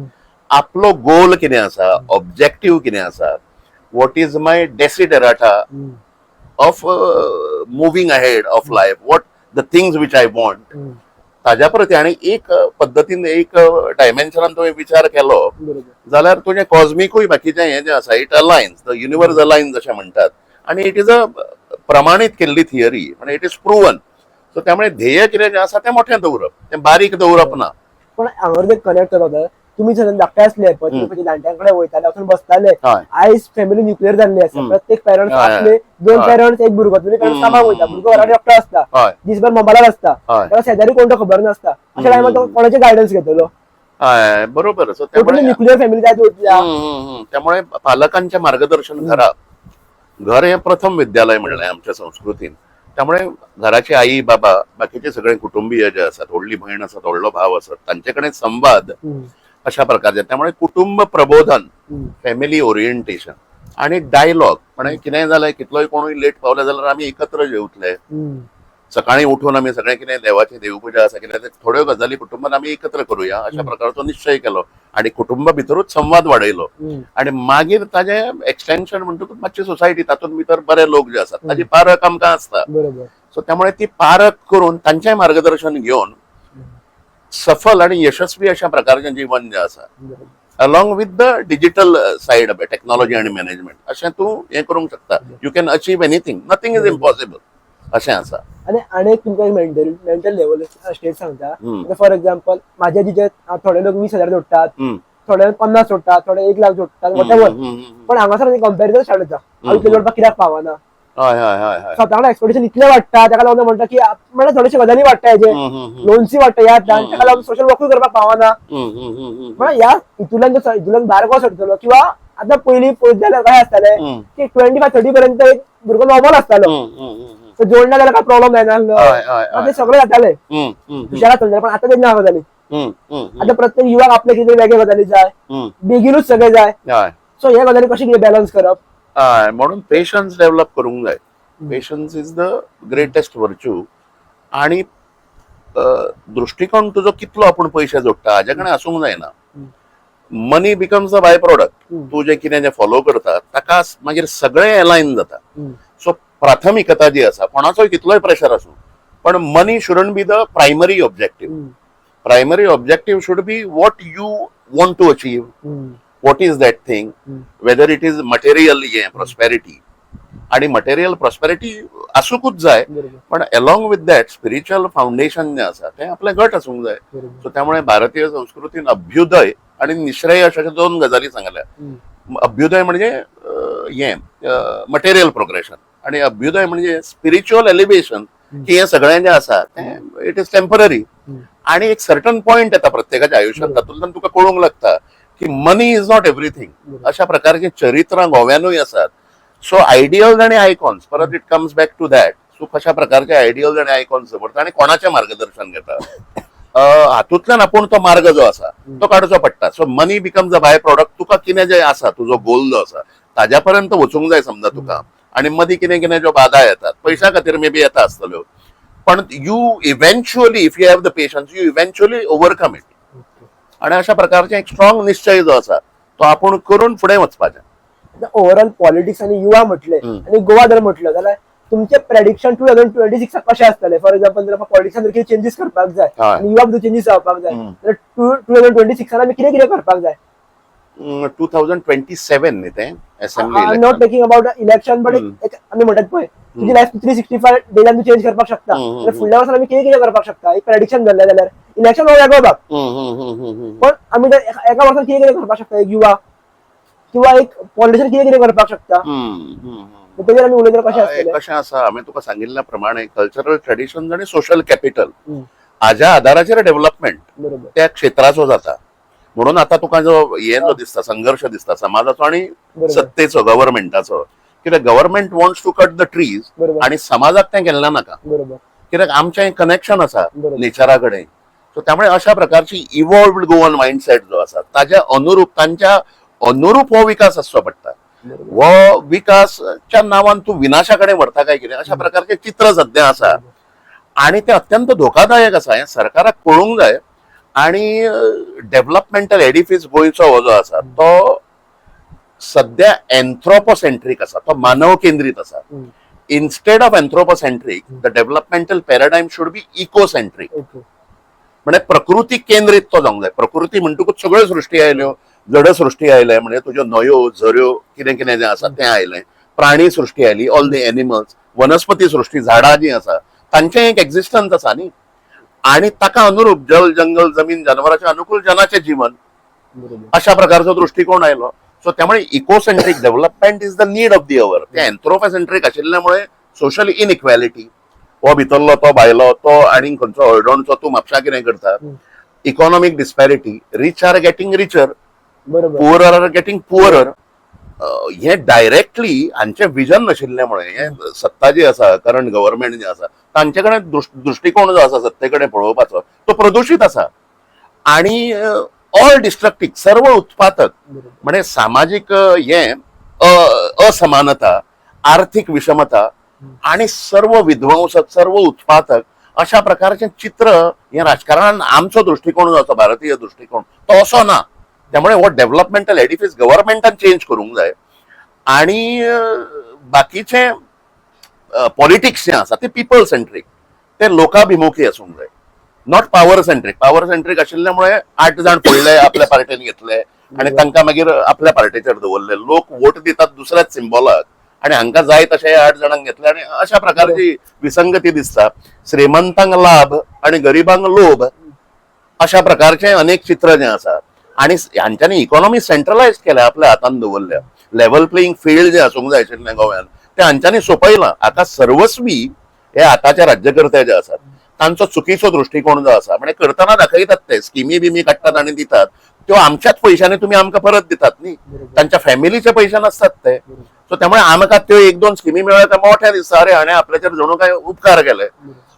आपलो गोल कितें आसा, ऑब्जेक्टिव्ह कितें आसा, what is my desiderata of moving ahead of life, what the things which I want, ताज्या प्रती आणि एक पद्दतीन एक डायमेन्शनान तुवें विचार केलो जाल्यार तुजें कॉस्मिकूय बाकीचें हें जें आसा it alliance, the universe alliance अशें म्हणटात. आणि इट इज अ प्रमाणीत केल्ली थियरी, म्हणजे इट इज प्रूवन. सो त्यामुळे ध्येय कितें जें आसा तें मोठें दवरप, तें बारीक दवरप ना. पण हांगर कनेक्ट करता तुम्ही जर धाकटे असले पण जाणट्यांकडे वयताले वचून बसताले. आयज फॅमिली न्युक्लियर जाल्ली आसा, प्रत्येक पेरंट्स आपले 2 पेरंट्स एक भुरगो, तुम्ही कामाक वयता, भुरगो घरान एकटो असता, दिसभर मोबायलार असता, त्याला शेजारी कोण तो खबर नासता. अशा टायमार तो कोणाचे गायडन्स घेतलो? बरोबर. सो त्यामुळे न्युक्लियर फॅमिली जायत वयतल्या. त्यामुळे पालकांचे मार्गदर्शन करा. घर हे प्रथम विद्यालय म्हणलें आमच्या संस्कृतीन. त्यामुळे घराची आई बाबा, बाकीचे सगळे कुटुंबीय जे असतात, व्हडली बहीण असत, व्हडलो भाव असत, तांचे कडेन संवाद अशा प्रकारचे. त्यामुळे कुटुंब प्रबोधन, फॅमिली ओरिएंटेशन आणि डायलॉग, म्हणजे कितें जालें, कितलोय कोणूय लेट पावले जाल्यार आमी एकत्र जेवतले. सकाळी उठून आमी सगळें कितें देवाची देवपुजा आसा कितें थोड्यो गजाली कुटुंबान आमी एकत्र करूया अशा प्रकारचो निश्चय केलो आणि कुटुंबा भितरूच संवाद वाडयलो. आणि मागीर ताजे एक्सटेन्शन म्हणटकूच मातशी सोसायटी, तातूंत भितर बरे लोक जे आसात ताजी पारख आमकां आसता. सो त्यामुळे ती पारख करून तांचें मार्गदर्शन घेवन सफल आणि यशस्वी अशा प्रकारचें जीवन जें आसा along with the digital said of technology आणि मॅनेजमेंट अशें तूं हें करूंक शकता. You can achieve anything, nothing is impossible अशें आसा. आणि तुमकां मेंटल लेवल स्टेज सांगता. फॉर एक्झाम्पल माझ्या जिचे थोडे लोक 20,000 जोडटात, थोडे 50 जोडटात, थोडे 1 लाख जोडटात, वॉटेवर. पण हांगासर कंपॅरिझन स्टार्ट जाता, हांव इतले जोडपाक कित्याक पावना. स्वतःकडे एक्सपेक्टेशन इतले वाडटा, ताका लागून म्हणटा की म्हणजे थोडेशे गजाली वाडटा, हेजे लोन्सी वाडटा, ह्या ताका लागून सोशल वर्कूय करपाक पावना. म्हणजे ह्या हितूंतल्यान भायर कसो सरतलो. किंवा आतां पयलीं पळयत जाल्यार काय आसतालें की 25-30 पर्यंत एक भुरगो नॉर्मल आसतालो, जोडना जाल्यार काय प्रॉब्लेम जायना, ते सगळे जाताले सुशेगाद चलताले. पण आतां तें ना गजाली. आता प्रत्येक युवाक आपले कितें वेगळे गजाली जाय, बेगीनूच सगळे जाय. सो हे गजाली कशी बॅलन्स करप? म्हणून पेशन्स डेव्हलप करूंक जाय. Patience is the greatest virtue. आणि दृष्टिकोन तुझो कितलो आपण पैसे जोडटा हाजे कडेन आसूंक जायना. मनी बिकम्स द बाय प्रोडक्ट. तू जे कितें फॉलो करता ताका मागीर सगळें अलायन जाता. सो प्राथमिकता जी आसा कोणाचोय कितलोय प्रेशर आसूं पण money shouldn't be the primary objective. Primary objective should be what you want to achieve. What is that thing, whether it is material prosperity. आणि मटेरियल प्रॉस्पेरिटी आसूंकूच जाय पण along with that spiritual foundation जे आसा ते आपले घट आसूंक जाय. सो त्यामुळे भारतीय संस्कृतीन अभ्युदय आणि निश्रेय अशा दोन गजाली सांगल्या. अभ्युदय म्हणजे हे मटेरियल प्रोग्रेशन आणि अभ्युदय म्हणजे स्पिरिच्युअल एलिव्हेशन की हे सगळें जे आसा ते इट इज टेम्पररी. आणि एक सर्टन पॉइंट येता प्रत्येकाच्या आयुष्यात तातूंतल्यान तुका कळूंक लागता की मनी इज नॉट एव्हरीथिंग. अशा प्रकारची चरित्रां गोव्यानूय आसात. सो आयडियल्स आणि आयकॉन्स परत it comes back to that. So कशा प्रकारचे आयडियल्स आणि आयकॉन्स दवरता आणि कोणाचें मार्गदर्शन घेता हातूंतल्यान आपूण तो मार्ग जो आसा तो काडचो पडटा. So money becomes a by product. तुका कितें जे आसा तुजो गोल जो आसा ताज्या पर्यंत वचूंक जाय समजा तुका. आणि मदीं कितें कितें ज्यो बाधा येतात पैशा खातीर मे बी येता आसतल्यो पण you eventually if you have the patience you eventually overcome it. आणि अशा प्रकारचे एक स्ट्रॉंग निश्चय जो आसा तो आपण करून फुडें वचपाचें. ओव्हरऑल पॉलिटिक्स आणि युवा म्हटले आणि गोवा जर म्हटलं जाल्यार तुमचे प्रेडिक्शन 2026 कशे आसतले. फॉर एक्झाम्पल जर पॉलिटिक्सान कितें चेंजीस करपाक जाय आणि युवा भितर चेंजीस जावपाक जाय जाल्यार 2026 आमी कितें कितें करपाक जाय. 2027 न्ही तें assembly I am not talking about election but आमी म्हणटात पळय तुजी लायफ 365 डेजान तूं चेंज करपाक शकता जाल्यार फुडल्या वर्सान आमी कितें कितें करपाक शकता. एक प्रेडिक्शन जाल्लें जाल्यार इलेक्शन हो वेगळो बाब पण आमी एका वर्सान कितें कितें करपाक शकता. एक युवा किंवा एक पॉलिटिशियन कितें कितें करपाक शकता तेजेर आमी उलयल्यार कशें आसतलें. कशें आसा हांवें तुका सांगिल्ल्या प्रमाणे कल्चरल ट्रेडिशन्स आणि सोशल कॅपिटल हाज्या आदाराचेर डेव्हलपमेंट त्या क्षेत्राचो जाता. म्हणून आता तुका जो हे जो दिसता संघर्ष दिसता समाजाचो आणि सत्तेचो गव्हर्नमेंटाचो. कित्याक government wants to cut the trees आणि समाजाक तें केल्लें नाका. कित्याक आमचें कनेक्शन आसा नेचरा कडेन. सो त्यामुळे अशा प्रकारची इवॉल्वड गोवन मायंडसेट जो आसा ताज्या अनुरूप तांच्या अनुरूप हो विकास आसचो पडटा. हो विकासच्या नांवान तूं विनाशा कडेन व्हरता काय कितें अशा प्रकारचे चित्र सध्या आसा. आणि ते अत्यंत धोकादायक आसा. हें सरकाराक कळूंक जाय. आणि डेव्हलपमेंटल एडिफिस गोंयचो हो जो आसा तो सध्या एन्थ्रोपोसेंट्रीक आसा. तो मानव केंद्रीत आसा. Instead of anthropocentric the developmental paradigm should be ecocentric. म्हणजे प्रकृती केंद्रीत तो जावंक जाय. प्रकृती म्हणटकूच सगळ्यो सृश्टी आयल्यो. जड सृश्टी आयल्या म्हणजे तुज्यो न्हंयो झऱ्यो कितें कितें जें आसा तें आयलें. प्राणी सृश्टी आयली ऑल द एनिमल्स. वनस्पती सृश्टी झाडां जीं आसा तांचें एक एक्झिस्टन्स आसा न्ही. आणि ताका अनुरूप जल जंगल जमीन जनावरांचे अनुकूल जनाचें जीवन अशा प्रकारचो दृष्टिकोन आयलो. सो त्यामुळे ecocentric development is the need of the hour. ते एन्थ्रोपोसेंट्रीक आशिल्ल्यामुळे सोशल इनइक्वॅलिटी हो भितरलो तो भायलो तो आणि खंयचो हळडोणचो तूं म्हापशां कितें करता. Economic disparity. Rich are getting richer poorer are getting poorer. हे डायरेक्टली हांचे विजन नाशिल्ल्यामुळे हे सत्ता जी आसा करंट गव्हर्नमेंट जे आसा तांचे कडेन दृष्टिकोन जो आसा सत्ते कडेन पळोवपाचो तो प्रदूषित आसा. आणि ऑल डिस्ट्रक्टिव्ह सर्व उत्पादक म्हणजे सामाजिक हे असमानता आर्थिक विषमता आणि सर्व विध्वंसक सर्व उत्पादक अशा प्रकारचे चित्र हे राजकारणान आमचो दृष्टिकोन जो आसा भारतीय दृष्टिकोन तो असो ना. त्यामुळे हो डेव्हलपमेंटल एडिफिस गव्हर्नमेंटान चेंज करूंक जाय. आणि बाकीचे पॉलिटिक्स जे आसा ते पीपल सेंट्रीक ते लोकाभिमुखी आसूंक जाय. Not power centric. Power centric आशिल्ल्यामुळे 8 जाण पडले आपल्या पार्टीन घेतले आणि तांकां मागीर आपल्या पार्टीचेर दवरले. लोक वोट दितात दुसऱ्याच सिंबॉलाक आणि हांकां जाय तशें 8 जाणांक घेतले आणि अशा प्रकारची विसंगती दिसता. श्रीमंतांक लाभ आणि गरिबांक लोभ अशा प्रकारचे अनेक चित्र जे आसा. आणि हांच्यांनी इकॉनॉमी सेंट्रलायज केल्या आपल्या हातान दवरल्या. लेवल प्लेईंग फील्ड जे आसूंक जाय आशिल्लें गोव्यान ते हांच्यांनी सोंपयलां. आता सर्वस्वी हे आतांचे राज्यकर्ते जे आसात तांचो चुकीचो दृष्टिकोन जो आसा म्हणजे करतना दाखयतात ते स्किमी बिमी काडटात आणि दितात त्यो आमच्याच पयशांनी तुमी आमकां परत दितात न्ही. तांच्या फॅमिलीचे पयशे नासतात ते. सो त्यामुळे आमकां त्यो 1-2 स्किमी मेळ्ळ्यो ते मोठ्या दिसता अरे हाणें आपल्याचेर जणू काय उपकार केले.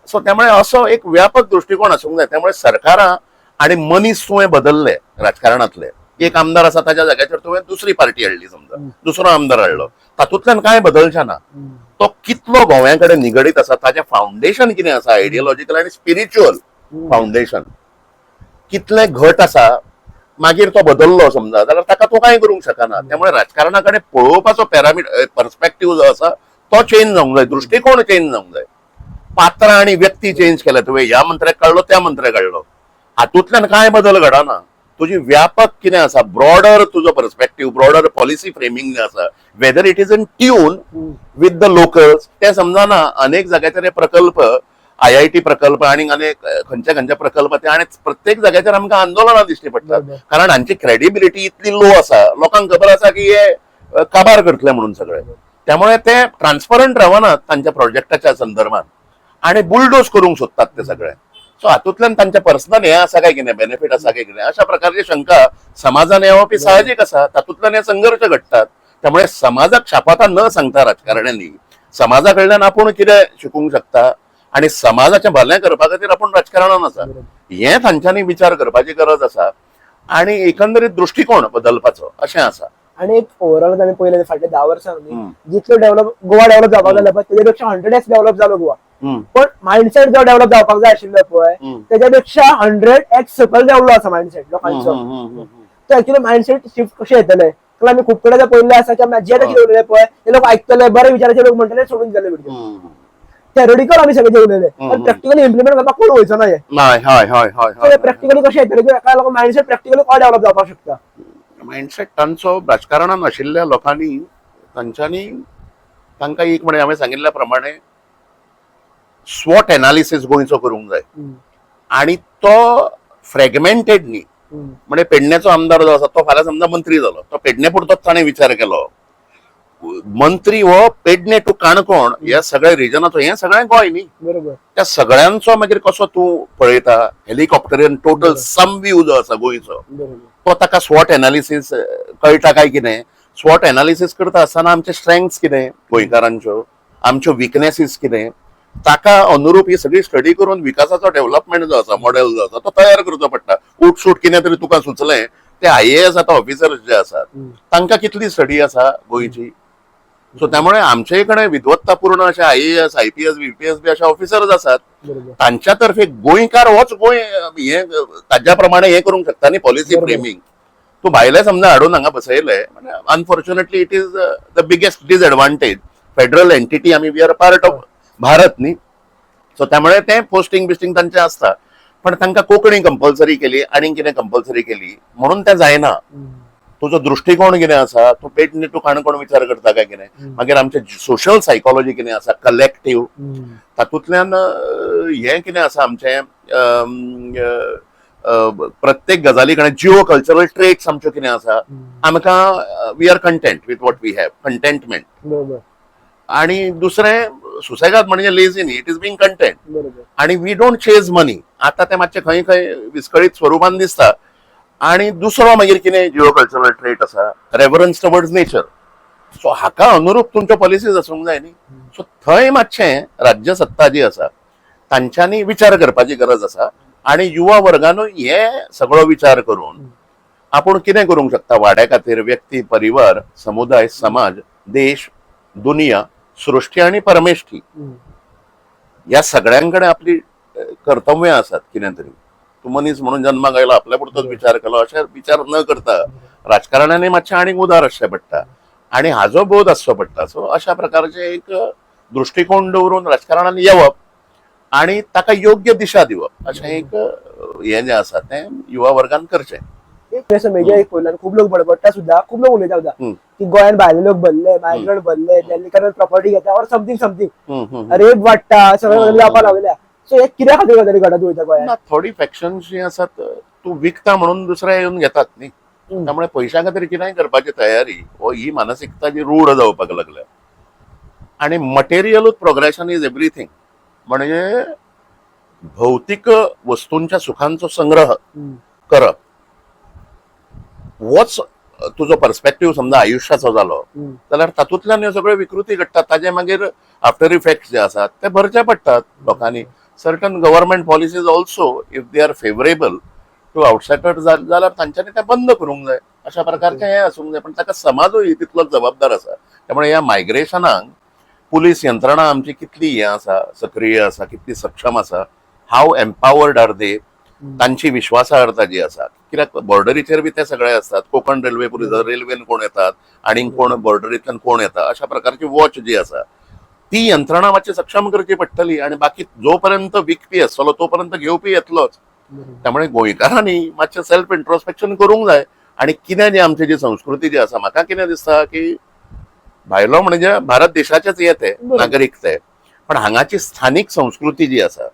सो त्यामुळे असो एक व्यापक दृष्टिकोन आसूंक जाय. त्यामुळे सरकारां आणि मनीस तुवें बदलले राजकारणातले. एक आमदार आसा ताच्या जाग्याचेर तुवें दुसरी पार्टी हाडली समजा दुसरो आमदार हाडलो तातूंतल्यान कांय बदलचें ना. तो कितलो गोव्या कडेन निगडीत आसा, ताचें फाउंडेशन कितें आसा, आयडियोलॉजिकल आनी स्पिरिच्युअल फाउंडेशन कितले घट आसा, मागीर तो बदललो समजा जाल्यार ताका तो कांय करूंक शकना. त्यामुळे राजकारणा कडेन पळोवपाचो पर्स्पेक्टिव्ह जो आसा तो चेंज जावंक जाय, दृश्टिकोन चेंज जावंक जाय. पात्र आणि व्यक्ती चेंज केले, तुवें ह्या मंत्र्याक काडलो त्या मंत्र्याक काडलो, हातूंतल्यान कांय बदल घडना. तुजी व्यापक कितें आसा, ब्रॉडर तुजो पर्स्पेक्टिव्ह, ब्रॉडर पॉलिसी फ्रेमिंग जे आसा, weather it is in tune with the locals, ते समजना. अनेक जाग्याचेर हे प्रकल्प, IIT प्रकल्प आणि अनेक खंयचे खंयचे प्रकल्प ते, आणि प्रत्येक जाग्याचेर आमकां आंदोलनां दिश्टी पडटात. कारण हांची क्रेडिबिलिटी इतली लो आसा, लोकांक खबर आसा की हे काबार करतले म्हणून सगळे. त्यामुळे ते ट्रान्सपरंट रावनात तांच्या प्रोजेक्टाच्या संदर्भात आणि बुलडोज करूंक सोदतात ते सगळे. सो हातूंतल्यान तांचे पर्सनल हे आसा काय कितें, बेनिफीट आसा काय कितें, अशा प्रकारची शंका समाजान येवप साहजिक आसा. तातूंतल्यान हे संघर्ष घडटात. त्यामुळे समाजाक शापाता न सांगता राजकारण्यांनी समाजा कडल्यान आपूण कितें शिकूंक शकता आणि समाजाचें भलें करपा खातीर आपूण राजकारणान आसा, हें तांच्यांनी विचार करपाची गरज आसा आणि एकंदरीत दृश्टिकोन बदलपाचो अशें आसा. आणि एक ओव्हरऑल आमी पळयलें फाटल्या 10 वर्सांनी जितलो गोवा डेव्हलप जावपाक जाय तेच्यापेक्षा 100x डेव्हलप जालो गोवा. पण मायंडसेट जो डेव्हलप जावपाक जाय आशिल्लो पळय तेच्यापेक्षा 100x सकयल देंवलो आसा मायंडसेट लोकांचो. तर एक्चुअली मायंडसेट शिफ्ट कशें येतले, आमी खूब कडेन पळयल्लें आसा की जे उलयले पळय ते लोक आयकतले, बरे विचाराचे लोक म्हणटले सोडून जाले व्हिडिओ. थेरोटिकल आमी सगळे उलयले, पण प्रॅक्टिकली इम्प्लिमेंट करपाक कोण वयचो ना. प्रॅक्टिकली कशें येतलें की एका लोक मायंडसेट प्रॅक्टिकली काय डेव्हलप जावपाक शकता. मायंडसेट तांचो राजकारणान आशिल्ल्या लोकांनी तांच्यांनी तांकां एक म्हणजे हांवें सांगिल्ल्या प्रमाणे स्वॉट एनालिसीस गोंयचो करूंक जाय. आणि तो फ्रॅगमेंटेड न्ही. म्हणजे पेडणेचो आमदार जो आसा तो फाल्यां समजा मंत्री जालो, तो पेडणे पुरतोच ताणें विचार केलो. मंत्री हो पेडणे टू काणकोण या सगळ्या रिजनाचो, हे सगळें गोंय न्ही, बरोबर. त्या सगळ्यांचो मागीर कसो तूं पळयता हेलिकॉप्टरीन टोटल सम व्यू जो आसा गोंयचो, तो ताका स्वॉट एनालिसीस कळटा काय कितें. स्वॉट एनालिसीस करता आसतना आमचे स्ट्रेंग्थ्स कितें गोंयकारांच्यो, आमच्यो विकनेसीस कितें, ताका अनुरूप ही सगळी स्टडी करून विकासाचो डेव्हलपमेंट जो आसा, मॉडेल जो आसा तो तयार करचो पडटा. उठसूट कितें तरी तुका सुचलें, ते IAS आता ऑफिसर्स जे आसात तांकां कितली स्टडी आसा गोंयची. सो त्यामुळे आमचे कडेन विद्वत्तापूर्ण अशे IAS, IPS, VPS बी अशे ऑफिसर्स आसात. तांच्या तर्फे गोंयकार होच गोंय हे ताज्या प्रमाणे हे करूंक शकता न्ही पॉलिसी फ्रेमिंग. तूं भायले समजा हाडून हांगा बसयले, unfortunately it is the biggest disadvantage. Federal entity आमी we are part of Bharat न्ही. सो त्यामुळे ते पोस्टिंग बिस्टिंग तांचे आसता, पण तांकां कोंकणी कंपल्सरी केली आनी कितें कंपल्सरी केली म्हणून तें जायना. तुजो दृश्टिकोन कितें आसा, तूं पेडणे टू काणकोण विचार करता काय कितें, मागीर आमचे सोशल सायकोलॉजी कितें आसा, कलेक्टिव्ह, तातूंतल्यान हें कितें आसा आमचें प्रत्येक गजाली कडेन जिओ कल्चरल ट्रेट्स आमच्यो कितें आसा, आमकां we are content with what we have, contentment. आणि दुसरें सुसेगाद म्हणजे लेझी न्ही, इट इज बींग कंटेंट. आणि वी डोंट चेज मनी. आता ते मातशें खंय खंय विस्कळीत स्वरुपान दिसता. आणि दुसरो मागीर कितें जिओ कल्चरल ट्रेट आसा, रेव्हरन्स टुवर्ड्स नेचर. सो हाका अनुरूप तुमच्यो पॉलिसीज आसूंक जाय न्ही. सो थंय मातशें राज्य सत्ता जी आसा तांच्यांनी विचार करपाची गरज आसा. आणि युवा वर्गानूय हे सगळो विचार करून आपूण कितें करूंक शकता वाड्या खातीर, व्यक्ती, परिवार, समुदाय, समाज, देश, दुनिया, सृष्टी आणि परमेष्ठी या सगळ्यांकडे आपली कर्तव्य आसात. कितें तरी तूं मनीस म्हणून जन्माक आयला, आपल्या पुरतोच विचार केलो अशें विचार न करता राजकारणाने मातशें आनीक उदार आसचें पडटा आणि हाजो बोध आसचो पडटा. सो अशा प्रकारचे एक दृश्टिकोन दवरून राजकारणान येवप आणि ताका योग्य दिशा दिवप अशें एक हें जें आसा तें युवा वर्गान करचें. मेजर एक पयल्यान खूब लोक बडबडटा सुद्धा, खूब लोक उलयता सुद्धा की गोंयान भायले लोक भरले, मायग्रंट भरले, दिल्लीकर प्रॉपर्टी घेता और समथिंग रेप वाडटा, सगळें जावपाक लागल्या. सो हे कित्या खातीर गजाली घडत वयता गोंयान? थोडी फॅक्शन्स जी आसात तूं विकता म्हणून दुसरे येवन घेतात न्ही. त्यामुळे पैशा खातीर कितेंय करपाची तयारी हो ही मानसिकता जी रूढ जावपाक लागल्या. आणि मटेरियलूच प्रोग्रेशन इज एव्हरीथिंग. म्हणजे भौतिक वस्तूंच्या सुखांचो संग्रह करप होच तुजो पर्स्पेक्टिव्ह समजा आयुष्याचो जालो जाल्यार तातूंतल्यान ह्यो सगळ्यो विकृती घडटात. ताजे मागीर आफ्टर इफेक्ट्स जे आसात ते भरचे पडटात लोकांनी. Certain government policies also if they are favourable to outsiders जाल्यार तांच्यांनी ते बंद करूंक जाय. अशा प्रकारचे हे आसूंक जाय. पण ताका समाजूय तितलोच जबाबदार आसा. त्यामुळे ह्या मायग्रेशनाक पुलीस यंत्रणा आमची कितली हे आसा, सक्रिय आसा, कितली सक्षम आसा, हाव एम्पावर्ड आर दे, तांची विश्वासार्हता जी आसा. कित्याक बॉर्डरीचेर बी ते सगळे असतात. कोकण रेल्वे पुलीस, रेल्वेन कोण येतात आणि कोण बॉर्डरींतल्यान कोण येता, अशा प्रकारची वॉच जी आसा ती यंत्रणा मातशी सक्षम करची पडटली. आणि बाकी जोपर्यंत विकपी आसतलो तोपर्यंत घेवपी येतलोच. त्यामुळे गोंयकारांनी मातशें सेल्फ इंट्रोस्पेक्शन करूंक जाय. आणि कितें जी आमची जी संस्कृती जी आसा, म्हाका कितें दिसता की भायलो म्हणजे भारत देशाचेच येते नागरीक ते, पण हांगाची स्थानिक संस्कृती जी आसा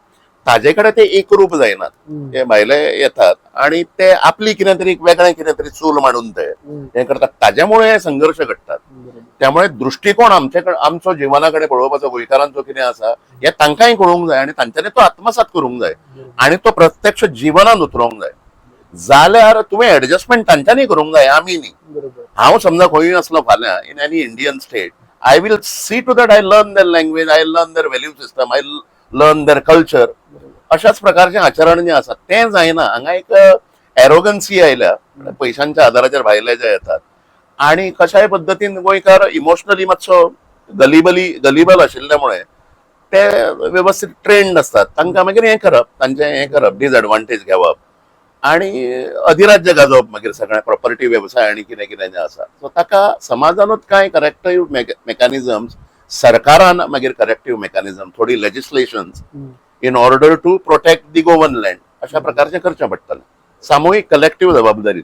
ताजे कडेन ते एकरूप जायनात. ते भायले येतात आणि ते आपली कितें तरी वेगळें कितें तरी चूल मांडून ते हे करतात. ताज्यामुळे हे संघर्ष घडटात. त्यामुळे दृष्टिकोन आमच्याकडे, आमचो जिवनाकडे पळोवपाचो गोंयकारांचो कितें आसा हे तांकांय कळूंक जाय आणि तांच्यांनी तो आत्मसात करूंक जाय आणि तो प्रत्यक्ष जिवनात उतरोवंक जाय. जाल्यार तुवें एडजस्टमेंट तांच्यांनी करूंक जाय, आमी न्ही. हांव समजा खंय आसलो फाल्यां in any Indian state, I will see to that I learn their language, I learn their value system, I learn their culture. अशाच प्रकारचे आचरण जे आसा तें जायना. हांगा एक एरोगन्सी आयल्या, पयशांच्या आदाराचेर भायले जे येतात आणि कशाय पद्दतीन गोंयकार इमोशनली मातसो गलिबल आशिल्ल्यामुळे ते व्यवस्थित ट्रेंड असतात. तांकां मागीर हें करप, तांचें हें करप, डिसएडवांटेज घेवप आणि अधिराज्य गाजोवप मागीर सगळ्या प्रॉपर्टी व्यवसाय आणि कितें कितें जें आसा. सो ताका समाजानूच कांय करेक्टिव्ह मेकॅनिझम्स, सरकारान मागीर करेक्टिव्ह मेकॅनिझम, थोडी legislations in order to protect the Goan land, अशा प्रकारचे करचें पडटलें. सामुहीक कलेक्टिव्ह जबाबदारी.